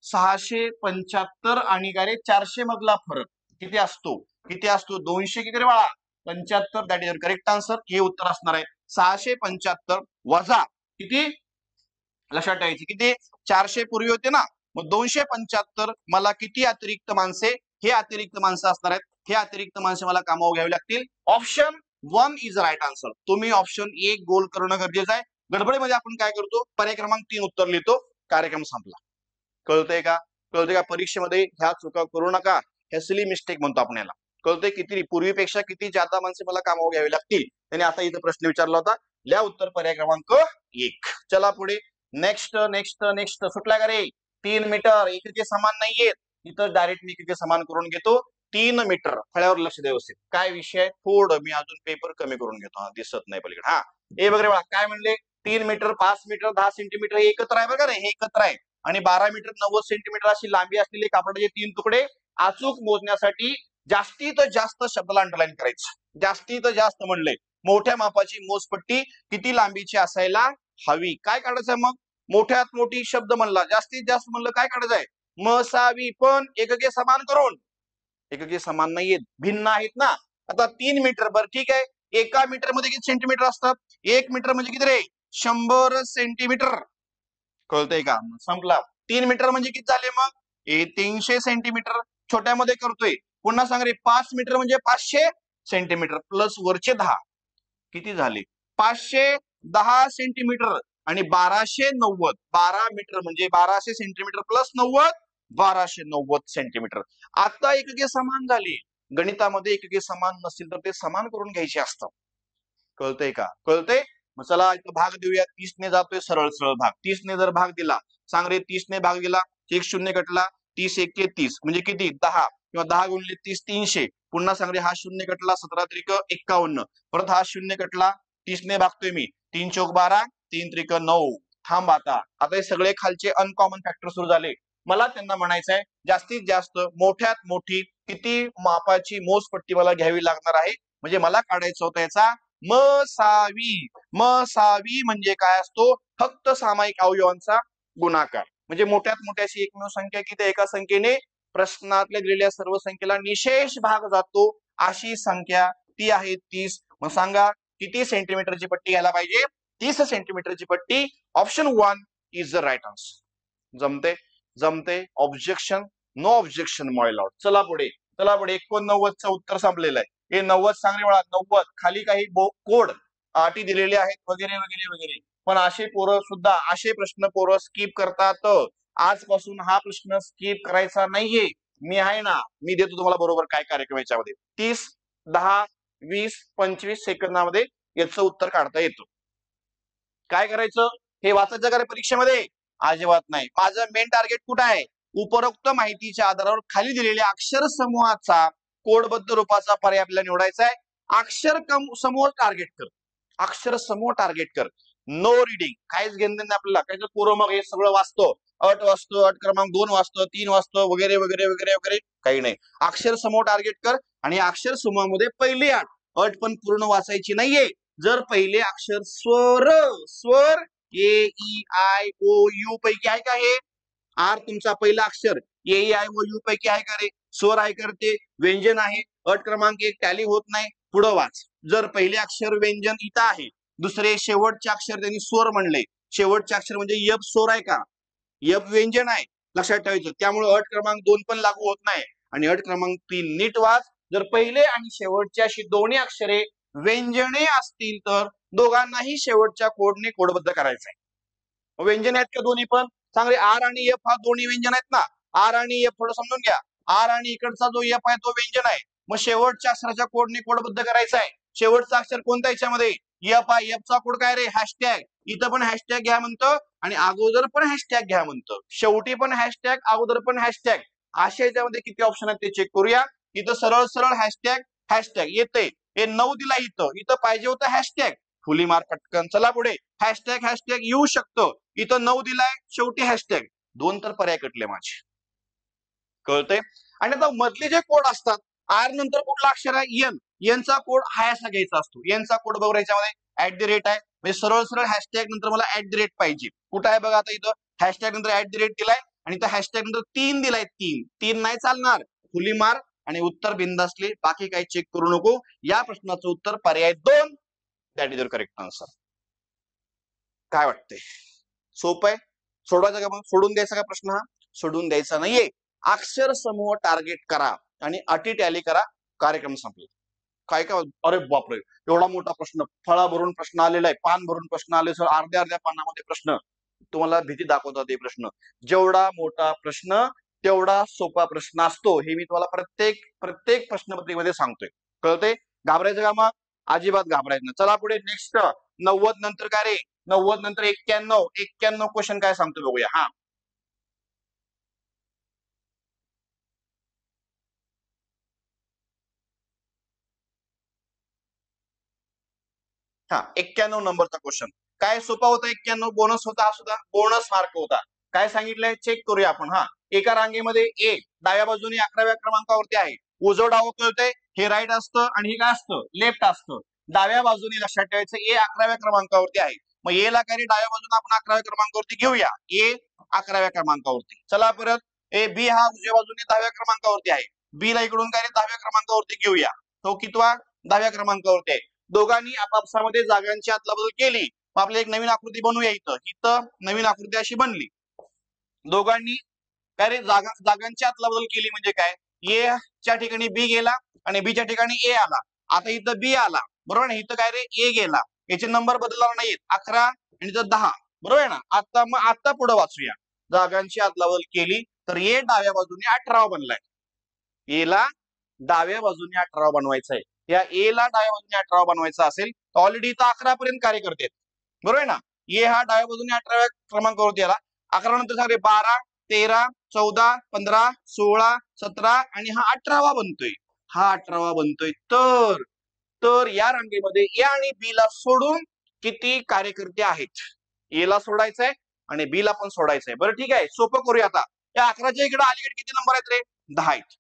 675 आणि काय रे 400 मधला फरक किती असतो? किती असतो? 200 किती रे बाळा? 75. That is correct answer. हे उत्तर असणार आहे 675 वजा किती लक्षात ठेवायची किती 400 पूर्वी होते ना, मग 275 मला किती अतिरिक्त माणसे? हे अतिरिक्त माणसं असणार आहेत. हे अतिरिक्त माणसे मला कामावर घ्यावी लागतील. Option 1 is right answer. तुम्ही ऑप्शन 1 गोल करणं गरजेचं आहे. गडबडीमध्ये आपण काय करतो? पर्याय क्रमांक 3 उत्तर लिहितो, कार्यक्रम संपला. कळतंय का? कळतंय का? परीक्षेमध्ये ह्या चुका करू नका. हे सिली मिस्टेक म्हणतो आपण याला. कळतंय किती पूर्वीपेक्षा किती जादा माणसे मला कामावर घ्यावी लागतील. त्याने आता इथं प्रश्न विचारला होता. लिहा उत्तर पर्याय क्रमांक 1. चला पुढे. नेक्स्ट नेक्स्ट नेक्स्ट सुटला का रे? 3 मीटर एकके समान नाहीयेत. इथं डायरेक्ट मी एकके समान करून घेतो. 3 मीटर. फळ्यावर लक्ष द्यावं असेल. काय विषय आहे? थोडं मी अजून पेपर कमी करून घेतो. हा दिसत नाही पलीकडे. हा हे वगैरे बघा काय म्हणले? 3 मीटर 5 मीटर 10 सेंटीमीटर हे एकत्र आहे बघा रे, हे एकत्र आहे. आणि 12 मीटर 90 सेंटीमीटर अशी लांबी असलेले कापडाचे 3 तुकडे अचूक मोजण्यासाठी जास्तीत जास्त शब्दाला अंडरलाईन करायचं. जास्तीत जास्त म्हणले मोठ्या मापाची मोजपट्टी किती लांबीची असायला हवी? काय काढायचंय मग? मोठ्यात मोठी शब्द म्हणला, जास्तीत जास्त म्हणलं काय काढायचंय? मसावी, पण एकके समान करून. एकके समान नाहीयेत, भिन्न आहेत ना. आता 3 मीटर बर ठीक आहे. एका मीटर मध्ये किती सेंटीमीटर असतात? 1 मीटर म्हणजे किती रे? 100 सेंटीमीटर. कळतंय का? संपला. 3 मीटर म्हणजे किती झाले मग? 300 सेंटीमीटर. छोट्यामध्ये करतोय. पुन्हा सांग रे, 5 मीटर म्हणजे 500 सेंटीमीटर प्लस वरचे 10 किती झाले? 510 सेंटीमीटर आणि 1290. 12 मीटर म्हणजे 1200 सेंटीमीटर प्लस 90 1290 सेंटीमीटर. आता एकके समान झाली. गणितामध्ये एकके समान नसतील तर ते समान करून घ्यायचे असतात. कळतंय का? कळतंय? मग चला इथं भाग देऊया. 30 ने जातोय सरळ सरळ भाग. 30 ने जर भाग दिला, सांग रे 30 ने भाग दिला, एक शून्य कटला, 30 एके 30 म्हणजे किती? 10 किंवा 10 गुणिले 30 300. पुन्हा सांग रे हा शून्य कटला, 17 त्रिक 51. परत हा शून्य कटला, 30 ने भागतोय मी, 3 चौक 12 3 त्रिक 9. थांब आता हे सगळे खालचे अनकॉमन फॅक्टर सुरू झाले. मला त्यांना म्हणायचं आहे जास्तीत जास्त मोठ्यात मोठी किती मापाची मोजपट्टी मला घ्यावी लागणार आहे. म्हणजे मला काढायचं होतं याचा मसावी. मसावी म्हणजे काय असतो? फक्त सामायिक अवयवांचा गुणाकार. म्हणजे मोठ्यात मोठ्याशी एकमेव संख्या किती? एका संख्येने प्रश्नातल्या दिलेल्या सर्व संख्येला निशेष भाग जातो अशी संख्या ती आहे 30. मग सांगा किती सेंटीमीटरची पट्टी घ्यायला पाहिजे? 30 सेंटीमीटरची पट्टी. Option 1 is the right answer. जमते? जमते? Objection? No objection my lord. चला पुढे. चला पुढे. 89चं उत्तर संपलेलं आहे. हे 90 सांगणे बाळा. 90 खाली काही कोड अटी दिलेले आहेत वगैरे वगैरे वगैरे. पण असे पोरं सुद्धा असे प्रश्न पोरं स्किप करतात. आजपासून हा प्रश्न स्किप करायचा नाहीये. मी आहे ना, मी देतो तुम्हाला बरोबर काय कार्यक्रम याच्यामध्ये. 30 10 20 25 सेकंदामध्ये याचं उत्तर काढता येतं. काय करायचं? हे वाचायचं का रे परीक्षेमध्ये? अजिबात नाही. माझं मेन टार्गेट कुठं आहे? उपरोक्त माहितीच्या आधारावर खाली दिलेल्या अक्षर समूहाचा कोडबद्ध रूपाचा पर्याय आपल्याला निवडायचा आहे. अक्षर समूह टार्गेट कर. अक्षर समूह टार्गेट कर. No reading. काहीच घेणं नाही आपल्याला. काय पोरं मग हे सगळं वाचतो, अट वाचतो, अट क्रमांक 2 वाचतो, 3 वाचतो वगैरे वगैरे वगैरे वगैरे काही नाही. अक्षर समूह टार्गेट कर आणि अक्षर समूहामध्ये पहिली अट पण पूर्ण वाचायची नाहीये. जर पहिले अक्षर स्वर स्वर ए ई आय ओ यू पैकी आहे का? हे आर तुमचा पहिला अक्षर ए ई आय ओ यू पैकी आहे का रे? स्वर आहे का? ते व्यंजन आहे. अट क्रमांक 1 टॅली होत नाही. पुढं वाच. जर पहिले अक्षर व्यंजन इथं आहे, दुसरे शेवटचे अक्षर त्यांनी स्वर म्हणले. शेवटचे अक्षर म्हणजे यप स्वर आहे का? यप व्यंजन आहे. लक्षात ठेवायचं. त्यामुळे अट क्रमांक 2 पण लागू होत नाही. आणि अट क्रमांक 3 नीट वाच. जर पहिले आणि शेवटचे अशी दोन्ही अक्षरे व्यंजने असतील तर दोघांनाही शेवटच्या कोडने कोडबद्ध करायचं आहे. व्यंजन आहेत का दोन्ही पण? सांग रे. आर आणि एफ हा दोन्ही व्यंजन आहेत ना. आर आणि एफ थोडं समजून घ्या. आर आणि इकडचा जो एफ आहे तो व्यंजन आहे. मग शेवटच्या अक्षराच्या कोडने कोडबद्ध करायचा आहे. शेवटचा अक्षर कोणता याच्यामध्ये? एफ आहे. एफचा कोड काय रे? हॅशटॅग. इथं पण हॅशटॅग घ्या म्हणतं आणि अगोदर पण हॅशटॅग घ्या म्हणतं. शेवटी पण हॅशटॅग, अगोदर पण हॅशटॅग. अशा याच्यामध्ये किती ऑप्शन आहेत ते चेक करूया. इथं सरळ सरळ हॅशटॅग हॅशटॅग येते. हे 9 दिला इथं. इथं पाहिजे होतं हॅशटॅग. फुली मार पटकन. चला पुढे. हॅशटॅग हॅशटॅग येऊ शकतो. इथं 9 दिलाय, शेवटी हॅशटॅग. 2 तर पर्याय कटले माझे. कळतंय? आणि आता मधले जे कोड असतात, आर नंतर कुठला अक्षर आहे? एन. एनचा कोड हा असा घ्यायचा असतो. एनचा कोड बघा याच्यामध्ये @ आहे. म्हणजे सरळ सरळ हॅशटॅग नंतर मला @ पाहिजे. कुठं आहे बघा आता इथं हॅशटॅग नंतर @ दिलाय आणि त्या हॅशटॅग नंतर 3 दिलाय. 3 नाही चालणार, खुली मार आणि उत्तर बिंदासले, बाकी काही चेक करू नको. या प्रश्नाचं उत्तर पर्याय 2, that is your correct answer. काय वाटतंय? सोपं आहे? सोडवायचा का? मग सोडून द्यायचा का प्रश्न? हा सोडून द्यायचा नाहीये. अक्षर समूह टार्गेट करा आणि अटी टॅली करा, कार्यक्रम संपला. काय काय, अरे बापरे, एवढा मोठा प्रश्न, फळा भरून प्रश्न आलेला आहे, पान भरून प्रश्न आले सर, अर्ध्या अर्ध्या पानामध्ये प्रश्न. तुम्हाला भीती दाखवतात हे प्रश्न. जेवढा मोठा प्रश्न तेवढा सोपा प्रश्न असतो, हे मी तुम्हाला प्रत्येक प्रश्नपत्रिकेमध्ये सांगतोय. कळतंय? घाबरायचं का? मग अजिबात घाबरायचं नाही. चला पुढे नेक्स्ट. 90 नंतर काय रे? 90 नंतर 91 क्वेश्चन काय सांगतो बघूया. हा 91 नंबरचा क्वेश्चन काय सोपा होता. 91 बोनस होता, सुद्धा बोनस मार्क होता. काय सांगितलंय चेक करूया आपण. हा एका रांगेमध्ये ए डाव्या बाजूने 11व्या क्रमांकावरती आहे. उजव डावं कळतंय, हे राईट असतं आणि हे काय असतं, लेफ्ट असतं. डाव्या बाजूने लक्षात ठेवायचं ए 11व्या क्रमांकावरती आहे. मग ए ला काय डाव्या बाजूने आपण 11व्या क्रमांकावरती घेऊया. ए 11व्या क्रमांकावरती. चला परत, ए बी हा उजव्या बाजूने 10व्या क्रमांकावरती आहे. बी ला इकडून काय 10व्या क्रमांकावरती घेऊया. तो कितवा? 10व्या क्रमांकावरती आहे. दोघांनी आपापसामध्ये जागांची अदलाबदल केली. आपल्याला एक नवीन आकृती बनवूया. इथं नवीन आकृती अशी बनली. दोघांनी काय रे जागांची अदलाबदल केली म्हणजे काय, ए च्या ठिकाणी बी गेला आणि बी च्या ठिकाणी ए आला. आता इथं बी आला, बरोबर ना. इथं काय रे ए गेला, याचे नंबर बदलणार नाहीत. 11 आणि इथं 10, बरोबर आहे ना. आता पुढे वाचूया. जागांची अदलाबदल केली तर ए डाव्या बाजूने 18 बनलाय. ए ला डाव्या बाजूने 18 बनवायचा आहे. या ए ला डाव्या बाजूने 18 बनवायचा असेल तर ऑलरेडी इथं 11 पर्यंत कार्य करते, बरोबर आहे ना. ए हा डाव्या बाजूने 18व्या क्रमांकावरती आला. 11 नंतर सांगते 12, 13, 14, 15, 16, 17 आणि हा 18वा बनतोय. हा 18वा बनतोय. तर या रांगेमध्ये ए आणि बी ला सोडून किती कार्यकर्ते आहेत? ए ला सोडायचंय आणि बी ला पण सोडायचंय. बरं ठीक आहे, सोपं करूया आता. या 11च्या इकडे अलीकडे किती नंबर आहेत रे? 10 आहेत.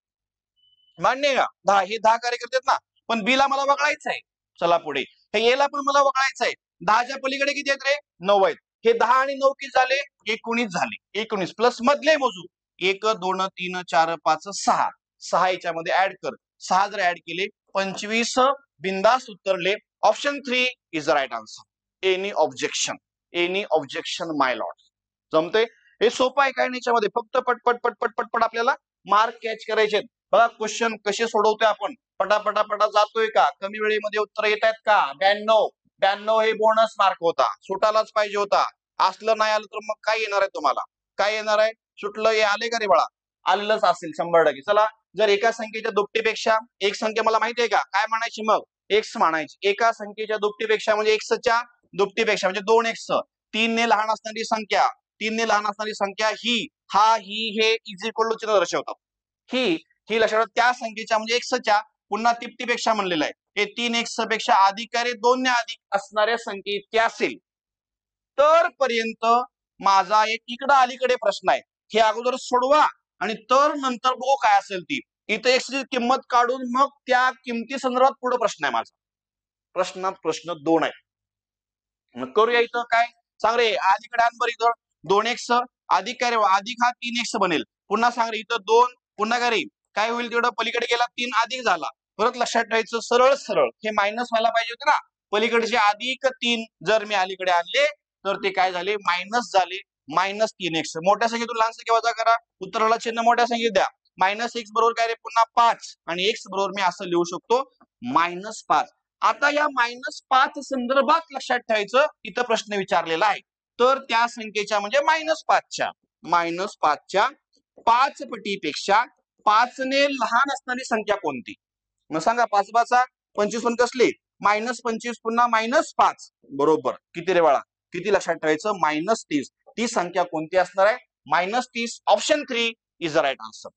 मान्य आहे का? 10, हे 10 कार्यकर्ते आहेत ना. पण बी ला मला वगळायचं आहे. चला पुढे, हे ए ला पण मला वगळायचं आहे. 10च्या पलीकडे किती आहेत रे? 9 आहेत. हे 10 आणि 9 किती झाले? 19 झाले. 19 प्लस मधले मोजू. 1, 2, 3, 4, 5, 6. 6 याच्यामध्ये ऍड कर. 6 जर ऍड केले 25 बिंदास उत्तरले. Option 3 is the right answer. Any objection? Any objection my lord? जमते? हे सोपं आहे काय नाही, याच्यामध्ये फक्त पटपट पटपट पटपट आपल्याला मार्क कॅच करायचे. बघा क्वेश्चन कसे सोडवतोय आपण, पटापटा जातोय का, कमी वेळेमध्ये उत्तर येत आहेत का? 92 हे बोनस मार्क होता, सुटायलाच पाहिजे होता. असलं नाही आलं तर मग काय येणार आहे तुम्हाला? काय येणार आहे? सुटलं हे आले का रे बाळा? आलेलंच असेल 100%. चला, जर एका संख्येच्या दुपटीपेक्षा एक संख्या मला माहिती आहे का काय म्हणायची? मग एक्स म्हणायची. एका संख्येच्या दुपटीपेक्षा म्हणजे एक्सच्या दुपटीपेक्षा म्हणजे 2x. 3 ने लहान असणारी संख्या, 3 ने लहान असणारी संख्या ही, हा, ही, हे इज इक्वल टू चिन्ह दर्शवतात. ही लक्षात त्या संख्येच्या म्हणजे एक्सच्या पुन्हा तिप्तीपेक्षा म्हणलेलं आहे. हे 3x पेक्षा अधिक काय रे? 2 ने अधिक असणाऱ्या संख्ये इतके असेल तर पर्यंत माझा एक इकडं अलीकडे प्रश्न आहे. हे अगोदर सोडवा आणि तर नंतर बघू काय असेल ती. इथं एक्सची किंमत काढून मग त्या किमती संदर्भात पुढे प्रश्न आहे माझा. प्रश्न 2 आहे. मग करूया. इथं काय सांग रे? अलीकडे आण बरं. इथं 2x अधिक काय रे? अधिक हा 3x बनेल. पुन्हा सांग रे, इथं 2 पुन्हा काय रे? काय होईल? तेवढं पलीकडे गेला 3 अधिक झाला. परत लक्षात ठेवायचं, सरळ हे मायनस व्हायला पाहिजे होते ना. पलीकडचे अधिक 3 जर मी अलीकडे आणले तर ते काय झाले? मायनस झाले. -3x. मोठ्या संख्येतून लहान संख्या वजा करा, उत्तराला चिन्ह मोठ्या संख्येत द्या. -x बरोबर काय रे? पुन्हा 5 आणि x बरोबर मी असं लिहू शकतो -5. आता या -5 संदर्भात लक्षात ठेवायचं, इथं प्रश्न विचारलेला आहे. तर त्या संख्येच्या म्हणजे -5च्या 5 पटीपेक्षा 5 ने लहान असणारी संख्या कोणती? मग सांगा. 5 5 25 पण कसली? -25 पुन्हा -5. बरोबर. किती रे बाळा? किती लक्षात ठेवायचं? -30. ती संख्या कोणती असणार आहे? -30. Option 3 is the right answer.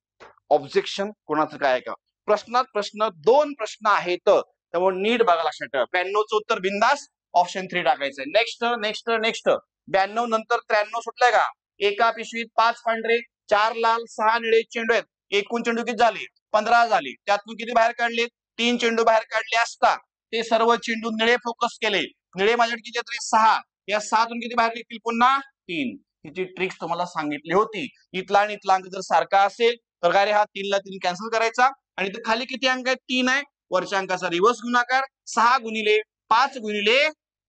Objection कोणाचं काय आहे का? प्रश्नात प्रश्न 2 प्रश्न आहेत, त्यामुळे नीट बघा, लक्षात ठेवा. 92चं उत्तर बिंदास ऑप्शन 3 टाकायचंय. नेक्स्ट 92 नंतर 93 सुटलाय का? एका पिशवीत 5 पांढरे, 4 लाल, 6 निळे चेंडू आहेत. एकूण चेंडू किती झाले? 15 झाले. त्यातून किती बाहेर काढले? 3 चेंडू बाहेर काढले असता ते सर्व चेंडू निळे फोकस केले. निळे माझ्याकडे किती येत रे 6, या 6तून किती बाहेर निघतील पुन्हा 3. हिची ट्रिक्स तुम्हाला सांगितली होती. इथला आणि इथला अंक जर सारखा असेल तर काय रे हा 3 ला 3 कॅन्सल करायचा आणि इथं खाली किती अंक आहेत 3 आहे, वरच्या अंकाचा रिव्हर्स गुणाकार 6 गुणिले 5 गुणिले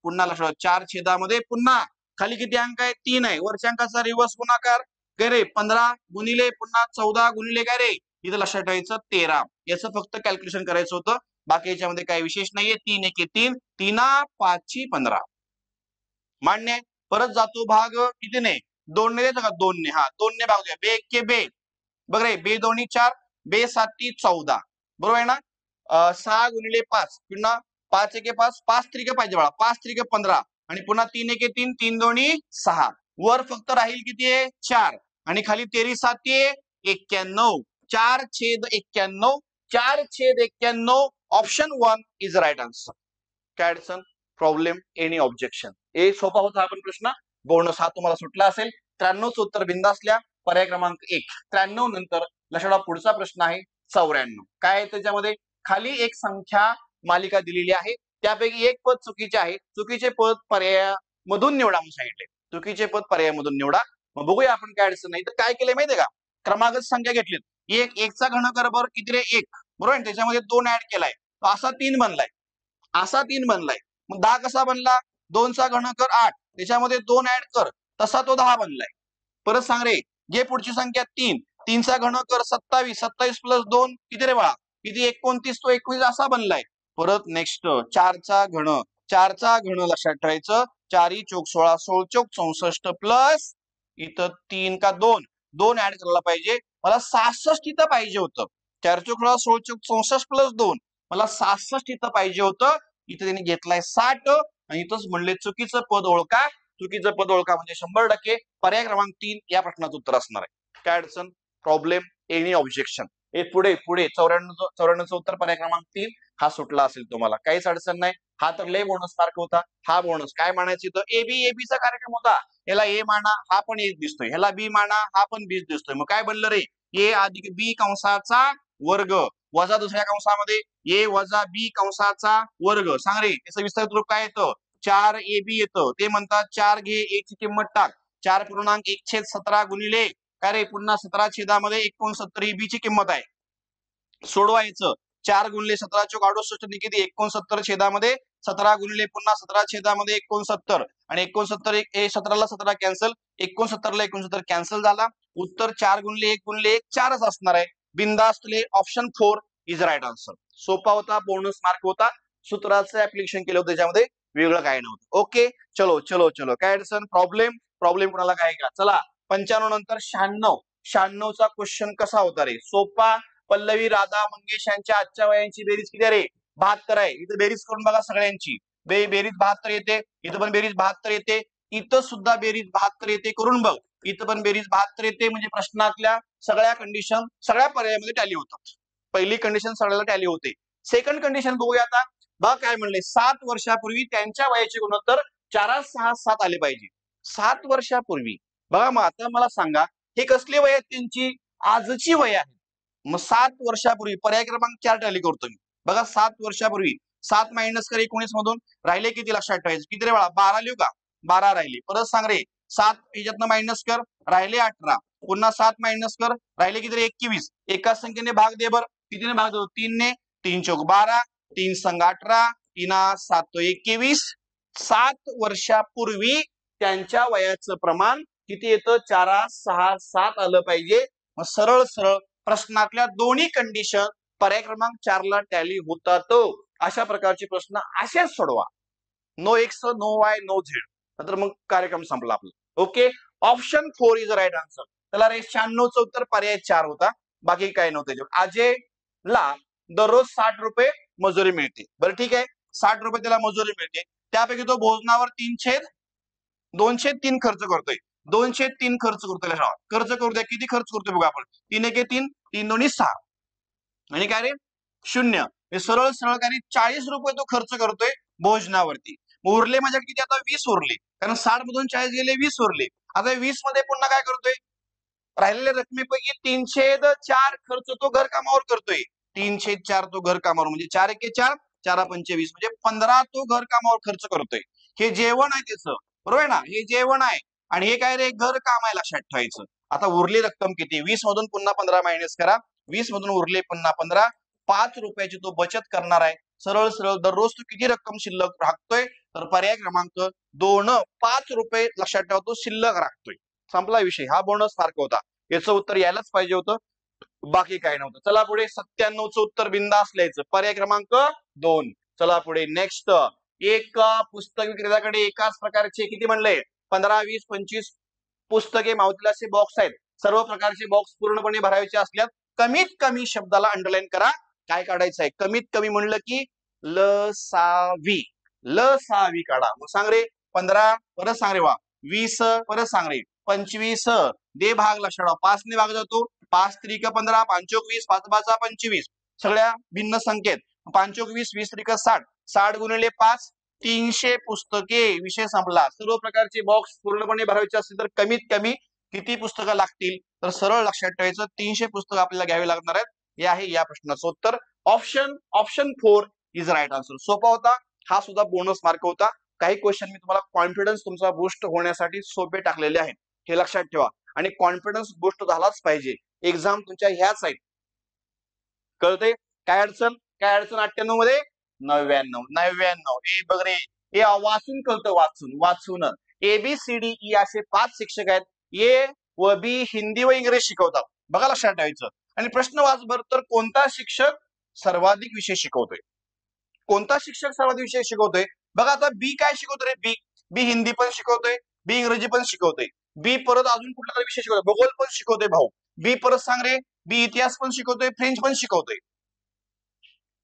पुन्हा लक्षात 4 छेदामध्ये पुन्हा खाली किती अंक आहे 3 आहे, वरच्या अंकाचा रिव्हर्स गुणाकार काय रे 15 गुणिले पुन्हा 14 गुणिले काय रे इथं लक्षात ठेवायचं 13. याचं फक्त कॅल्क्युलेशन करायचं होतं, बाकी याच्यामध्ये काही विशेष नाहीये. 3 1 3, 3 5 15 मान्य आहे. परत जातो भाग कितीने 2 ने देतो का 2 ने, हा 2 ने भाग द्या. बे 1 के बे बघ रे बे 2 4 बे 7 14 बरोबर आहे ना. 6 गुणिले 5 पुन्हा 5 1 5 5 त्रिक पाहिजे बाळा 5 त्रिक 15 आणि पुन्हा 3 1 3 3 2 6 वर फक्त राहील किती आहे 4 आणि खाली 13 7 91 4 छेद 91 4 छेद 91 ऑप्शन 1 इज राईट आन्सर. काय अडचण प्रॉब्लेम एनी ऑब्जेक्शन. ए सोपा होता आपण प्रश्न. बोनस हा तुम्हाला सुटला असेल. 93चं उत्तर बिंदासल्या पर्याय क्रमांक 1. 93 नंतर लक्षात पुढचा प्रश्न आहे 94. काय आहे त्याच्यामध्ये खाली एक संख्या मालिका दिलेली आहे, त्यापैकी एक पद चुकीचे आहे, चुकीचे पद पर्यायामधून निवडा म्हणून सांगितले. चुकीचे पद पर्यायामधून निवडा. मग बघूया आपण काय अडचण नाही. तर काय केलंय माहितीये का, क्रमागत संख्या घेतलीत. एकचा घनकर बरोबर किती रे 1 बरोबर आहे, त्याच्यामध्ये 2 ऍड केलाय असा 3 बनलाय, असा 3 बनलाय. मग 10 कसा बनला 2चा घनकर 8 त्याच्यामध्ये 2 ऍड कर तसा तो 10 बनलाय. परत सांग रे जे पुढची संख्या 3 3चा घनकर 27 27 प्लस 2 किती रे बाळा किती 29 तो 21 असा बनलाय. परत नेक्स्ट 4चा घन लक्षात ठेवायचं 4 चोक 16 16 चोक 64 प्लस इथं 3 का 2 2 ऍड करायला पाहिजे. मला 66 इथं पाहिजे होतं. 4 चोक 16 16 चोक 64 प्लस 2 मला 66 इथं पाहिजे होतं. इथं त्यांनी घेतलाय 60 आणि इथंच म्हणले चुकीचं पद ओळखा. चुकीचं पद ओळखा म्हणजे 100% पर्याय क्रमांक 3 या प्रश्नाचं उत्तर असणार आहे. काय अडचण प्रॉब्लेम एनी ऑब्जेक्शन. हे पुढे 94चं उत्तर पर्याय क्रमांक 3 हा सुटला असेल तुम्हाला काहीच अडचण नाही. हा तर लय बोनस मार्क होता. हा बोनस काय म्हणायचं इथं एबीचा कार्यक्रम होता. याला ए माना हा पण ए दिसतोय, ह्याला बी माना हा पण बी दिसतोय. मग काय बनलं रे ए अधिक बी कंसाचा वर्ग वजा दुसऱ्या कंसामध्ये ए वजा बी कंसाचा वर्ग. सांग रे याचं विस्तारित रूप काय येतं 4 AB येतं. ते म्हणतात 4 घे ए ची किंमत टाक 4.1/17 गुणिले काय रे पुन्हा 17 छेदामध्ये 69 ही बी ची किंमत आहे. सोडवायचं 4 गुणिले 17 चोक 68 किती 69 छेदामध्ये 17 गुणिले पुन्हा 17 छेदामध्ये 69 आणि 69 17 ला 17 कॅन्सल 69 ला 69 कॅन्सल झाला. उत्तर 4 गुणिले 1 गुणिले 1 4च असणार आहे. बिंदास्तले ऑप्शन 4 इज राईट आन्सर. सोपा होता, बोनस मार्क होता, सूत्राचं ऍप्लिकेशन केलं होतं त्याच्यामध्ये वेगळं काय नव्हतं. ओके चलो चलो चलो काय अडचण प्रॉब्लेम कोणाला काय का. चला 95 नंतर 96चा क्वेश्चन कसा होता रे सोपा. पल्लवी राधा मंगेश यांच्या आजच्या वयांची बेरीज किती रे 72 आहे. इथं बेरीज करून बघा सगळ्यांची बेरीज 72 येते. इथं पण बेरीज 72 येते. इथं सुद्धा बेरीज 72 येते करून बघ. इथं पण बेरीज 72 येते. म्हणजे प्रश्नातल्या सगळ्या कंडिशन सगळ्या पर्यायामध्ये टॅली होतात. पहिली कंडिशन सगळ्याला टॅली होते. सेकंड कंडिशन बघूया आता. बघा काय म्हणले 7 वर्षापूर्वी त्यांच्या वयाचे गुणोत्तर 4 6 7 आले पाहिजे. 7 वर्षापूर्वी बघा. मग आता मला सांगा हे कसली वय आहेत त्यांची आजची वय आहे. मग 7 वर्षापूर्वी पर्याय क्रमांक 4 टॅली करतो मी. बघा 7 वर्षापूर्वी 7 मायनस कर 19 मधून राहिले किती लक्षात ठेवायचं किती रे बाळा 12 लिहू का 12 राहिले. परत सांग रे 7 ह्याच्यातनं मायनस कर राहिले 18 पुन्हा 7 मायनस कर राहिले किती रे 21. एकाच संख्येने भाग दे बर कितीने भाग देतो 3 ने 3 चौक 12 3 संग 18 3 7 21. 7 वर्षापूर्वी त्यांच्या वयाचं प्रमाण किती येतं 4 6 7 आलं पाहिजे. मग सरळ सरळ प्रश्नातल्या दोन्ही कंडिशन पर्याय क्रमांक 4 ला टॅली होतात. अशा प्रकारचे प्रश्न असेच सोडवा. No X no Y no Z तर मग कार्यक्रम संपला आपला. Okay option 4 is right answer. त्याला रे 96चं उत्तर पर्याय 4 होता, बाकी काय नव्हतं. अजयला दररोज 60 रुपये मजुरी मिळते. बरं ठीक आहे 60 रुपये त्याला मजुरी मिळते. त्यापैकी तो भोजनावर 2/3 खर्च करतोय. 2/3 खर्च करतोय. खर्च करू द्या किती खर्च करतोय बघा आपण 3 1 3 3 2 6 आणि काय रे 0. सरळ सरळ काय 40 रुपये तो खर्च करतोय भोजनावरती. उरले माझ्या किती आता 20 उरले कारण 60 मधून 40 गेले 20 उरले. आता 20 मध्ये पुन्हा काय करतोय राहिलेल्या रकमेपैकी 3/4 खर्च तो घर कामावर करतोय. 3/4 तो घर कामावर म्हणजे 4 1 4 4 25 म्हणजे 15 तो घर कामावर खर्च करतोय. हे जेवण आहे त्याचं, बरोबर आहे ना, हे जेवण आहे आणि हे काय रे घर काम आहे, लक्षात ठेवायचं. आता उरली रक्कम किती, 20 मधून पुन्हा 15 मायनस करा, 20 मधून उरले पुन्हा 15, 5 रुपयाची तो बचत करणार आहे. सरळ सरळ दररोज तो किती रक्कम शिल्लक राखतोय, तर पर्याय क्रमांक 2 5 रुपये लक्षात ठेवा तो शिल्लक राखतोय. संपला विषय, हा बोनस मार्क होता, याचं उत्तर यायलाच पाहिजे होतं, बाकी काय नव्हतं. चला पुढे 97चं उत्तर बिंदास लिहायचं, पर्याय क्रमांक 2. चला पुढे नेक्स्ट. एक पुस्तक विक्रेत्याकडे एकाच प्रकारचे किती म्हणले 15 20 25 पुस्तके मावतील असे बॉक्स आहेत. सर्व प्रकारचे बॉक्स पूर्णपणे भरायचे असल्यास कमीत कमी शब्दाला अंडरलाईन करा. काय काढायचं आहे, कमीत कमी म्हणलं की लसावी, लसावी काढा. मग सांग रे 15, परत सांग रे वा 20, परत सांग रे 25, दे भाग लक्षात 5 ने भाग जातो, 5 त्रिक 15, 5 20, 5 5 25, सगळ्या भिन्न संख्येत 5 20, 20 त्रिक 60, 60 गुणिले 5 300 पुस्तके, विषय संपला. सर्व प्रकारचे बॉक्स पूर्णपणे भरायचे असतील तर कमीत कमी किती पुस्तकं लागतील, तर सरळ लक्षात ठेवायचं 300 पुस्तकं आपल्याला घ्यावी लागणार आहेत. हे आहे या प्रश्नाचं उत्तर. Option 4 is right answer. सोपा होता, हा सुद्धा बोनस मार्क होता. काही क्वेश्चन मी तुम्हाला कॉन्फिडन्स तुमचा बूस्ट होण्यासाठी सोपे टाकलेले आहेत, हे लक्षात ठेवा. आणि कॉन्फिडन्स बूस्ट झालाच पाहिजे, एक्झाम तुमच्या ह्याच आहेत, कळते. काय अडचण, काय अडचण 98 मध्ये 99 हे बघ रे, हे वाचून कळतं, वाचून ABCDE असे 5 शिक्षक आहेत, ए व बी हिंदी व इंग्रजी शिकवतात, बघा लक्षात ठेवायचं. आणि प्रश्न वाचभर तर कोणता शिक्षक सर्वाधिक विषय शिकवतोय, कोणता शिक्षक सर्वाधिक विषय शिकवतोय, बघा आता बी काय शिकवतोय, बी हिंदी पण शिकवतोय, बी इंग्रजी पण शिकवतोय, बी परत अजून कुठला तरी विषय शिकवतोय, भूगोल पण शिकवतोय भाऊ, बी परत सांग रे, बी इतिहास पण शिकवतोय, फ्रेंच पण शिकवतोय.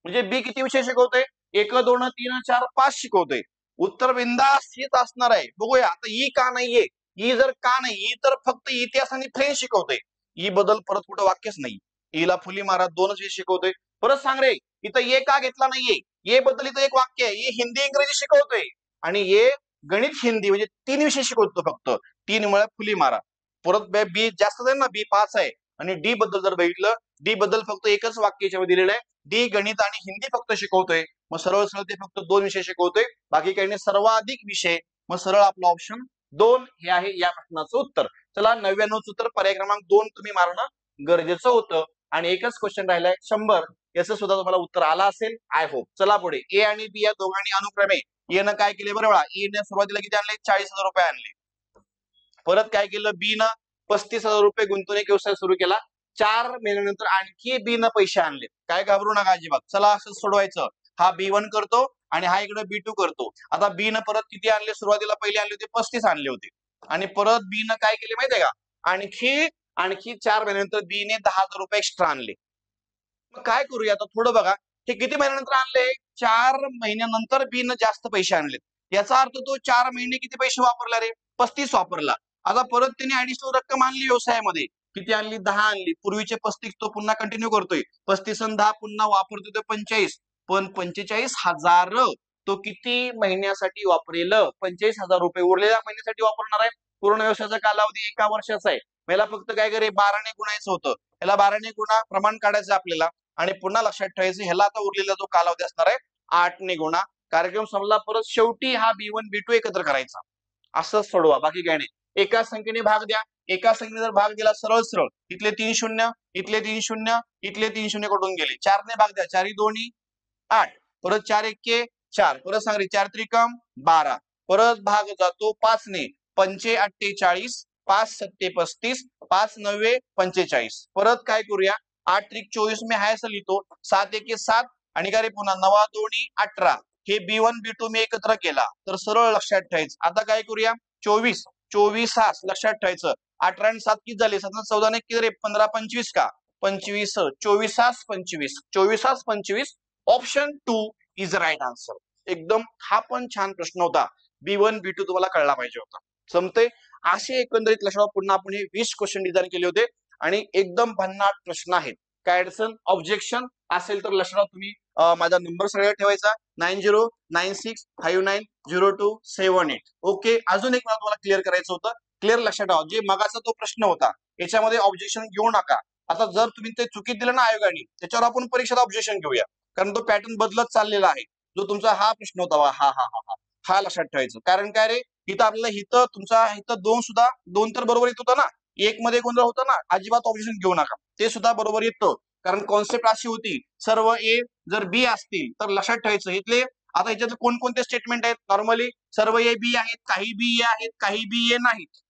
म्हणजे बी किती विषय शिकवतोय, 1 2 3 4 5 शिकवतोय. उत्तर बिंदास हेच असणार आहे. बघूया आता ई का नाहीये, ई जर का नाही, ई तर फक्त इतिहास आणि फ्रेंच शिकवतोय, ई बद्दल परत कुठं वाक्यच नाही, ईला फुली मारा 2च विषय शिकवतोय. परत सांग रे इथं ए का घेतला नाहीये, ए बद्दल इथं एक वाक्य आहे, ए हिंदी इंग्रजी शिकवतोय आणि ए गणित हिंदी म्हणजे 3 विषय शिकवतो फक्त, 3 मुळे फुली मारा. परत बी जास्त आहे ना, बी 5 आहे. आणि डी बद्दल जर बघितलं, डी बद्दल फक्त एकच वाक्य याच्यामध्ये दिलेलं आहे, डी गणित आणि हिंदी फक्त शिकवतोय. मग सरळ सरळ ते फक्त 2 विषय शिकवतोय, बाकी काही नाही, सर्वाधिक विषय. मग सरळ आपलं ऑप्शन 2 हे आहे या प्रश्नाचं उत्तर. चला 99चं उत्तर पर्याय क्रमांक 2 तुम्ही मारणं गरजेचं होतं. आणि एकच क्वेश्चन राहिलाय 100, याचं सुद्धा तुम्हाला उत्तर आला असेल, आय होप. चला पुढे, ए आणि बी या दोघांनी अनुक्रमे एनं काय केले बरं बघा, एनं सुरुवातीला किती आणले 40,000 रुपये आणले. परत काय केलं, बी न 35,000 रुपये गुंतवणूक व्यवसाय सुरू केला. 4 महिन्यानंतर आणखी बी न पैसे आणले. काय घाबरू नका अजिबात, चला असं सोडवायचं. हा B1 करतो आणि हा इकडे B2 करतो. आता बी न परत किती आणले, सुरुवातीला पहिले आणले होते 35 आणले होते, आणि परत बी न काय केले माहितीये का, आणखी 4 महिन्यानंतर बी ने 10,000 रुपये एक्स्ट्रा आणले. मग काय करूया आता थोडं बघा, हे किती महिन्यानंतर आणले, 4 महिन्यानंतर बी न जास्त पैसे आणले. याचा अर्थ तो 4 महिने किती पैसे वापरला रे, 35 वापरला. आता परत त्यांनी ऍडिशनल रक्कम आणली व्यवसायामध्ये, किती आणली, 10 आणली. पूर्वीचे 35 तो पुन्हा कंटिन्यू करतोय, 35 आणि 10 पुन्हा वापरतोय तो 45, पण 45,000 तो किती महिन्यासाठी वापरेल, 45,000 रुपये उरलेल्या महिन्यासाठी वापरणार आहे. पूर्ण व्यवसायाचा कालावधी 1 वर्षाचा आहे. मला फक्त काय करे 12 ने गुणायचं होतं, याला 12 ने गुणा, प्रमाण काढायचं आपल्याला, आणि पुन्हा लक्षात ठेवायचं ह्याला आता उरलेला जो कालावधी असणार आहे 8 ने गुणा. कार्यक्रम संपला, परत शेवटी हा B1 B2 एकत्र करायचा, असं सोडवा, बाकी काय नाही. एका संख्येने भाग द्या, एका संख्येने जर भाग दिला सरळ सरळ, इथले 3 शून्य, इथले 3 शून्य, इथले 3 शून्य कडून गेले. 4 ने भाग द्या, 4 2 8, परत 4 1 4, परत सांग रे 4 त्रिकम 12, परत भाग जातो 5 ने, 5 48, 5 7 35, 5 9 45. परत काय करूया, 8 त्रिक 24 मी हाय असं लिहितो, 7 1 7, आणि काय रे पुन्हा 9 2 18. हे B1 B2 मी एकत्र केला, तर सरळ लक्षात ठेवायचं. आता काय करूया, 24 24 लक्षात ठेवायचं, 18 आणि 7 किती झाले, 7 14 ने किती रे 15 25 का 25, 24 25, 24 25. Option 2 is right answer. एकदम हा पण छान प्रश्न होता, B1 B2 तुम्हाला कळला पाहिजे होता. समते असे एकंदरीत लक्षात पुन्हा आपण हे 20 क्वेश्चन डिझाईन केले होते, आणि एकदम भन्नाट प्रश्न आहेत. काय अडचण ऑब्जेक्शन असेल तर लक्षात तुम्ही माझा नंबर सगळ्या ठेवायचा 9096590278. ओके, अजून एक मला तुम्हाला क्लिअर करायचं होतं, क्लिअर लक्षात ठेवा, जे मगाचा तो प्रश्न होता याच्यामध्ये ऑब्जेक्शन घेऊ नका. आता जर तुम्ही ते चुकीत दिलं ना आयोगाने, त्याच्यावर आपण परीक्षेत ऑब्जेक्शन घेऊया, कारण तो पॅटर्न बदलत चाललेला आहे. जो तुमचा हा प्रश्न होता, हा हा हा हा हा लक्षात ठेवायचं. कारण काय रे, इथं आपल्याला इथं तुमचा इथं दोन तर बरोबर येत होतं ना, एक मध्ये गोंधळ होता ना, अजिबात ऑब्जेक्शन घेऊ नका, ते सुद्धा बरोबर येतं. कारण कॉन्सेप्ट अशी होती, सर्व ए जर बी असतील तर लक्षात ठेवायचं इथले. आता याच्यात कोणकोणते स्टेटमेंट आहेत? नॉर्मली सर्व ए बी आहेत, काही बी ए आहेत, काही बी ए नाहीत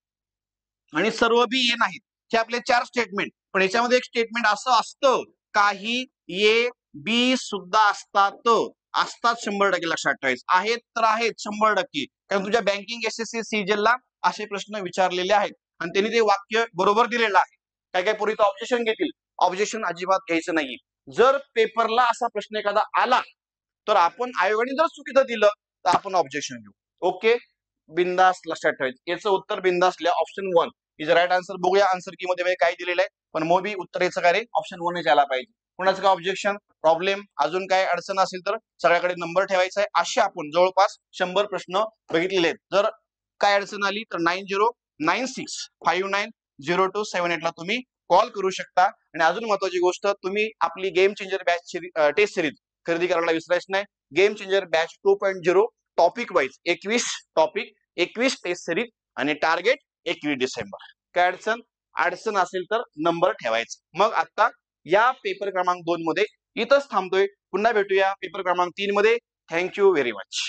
आणि सर्व बी ए नाहीत. हे आपले 4 स्टेटमेंट. पण याच्यामध्ये एक स्टेटमेंट असं असतं, काही ए बी सुद्धा असतात 100% लक्षात ठेवायचं. आहेत तर आहेत 100%. कारण तुझ्या बँकिंग एसएससी सीजीएलला असे प्रश्न विचारलेले आहेत आणि त्यांनी ते वाक्य बरोबर दिलेलं आहे. काय काय पूर्वी ऑब्जेक्शन घेतील, ऑब्जेक्शन अजिबात घ्यायचं नाही. जर पेपरला असा प्रश्न एखादा आला तर आपण आयोगाने जर चुकीचं दिलं तर आपण ऑब्जेक्शन घेऊ. ओके, बिंदास लक्षात ठेवायचं. याचं उत्तर बिंदास लिहा. Option 1 is right answer. बघूया आन्सर की मध्ये काय दिलेलं आहे, पण मोबी उत्तर याचं काय रे, ऑप्शन 1 यायला पाहिजे. कोणाचं काय ऑब्जेक्शन, प्रॉब्लेम, अजून काय अडचण असेल तर सगळ्याकडे नंबर ठेवायचा आहे. असे आपण जवळपास 100 प्रश्न बघितलेले आहेत. जर काय अडचण आली तर 9096590278 ला तुम्ही कॉल करू शकता. आणि अजून महत्वाची गोष्ट, तुम्ही आपली game changer batch test series खरेदी करायला विसरायचं नाही. Game changer batch 2.0 topic wise 21 topic, 21 test series आणि टार्गेट 21 डिसेंबर. काय अडचण असेल तर नंबर ठेवायचा. मग आता या पेपर क्रमांक 2 मध्ये इथंच थांबतोय. पुन्हा भेटूया पेपर क्रमांक 3 मध्ये. Thank you very much.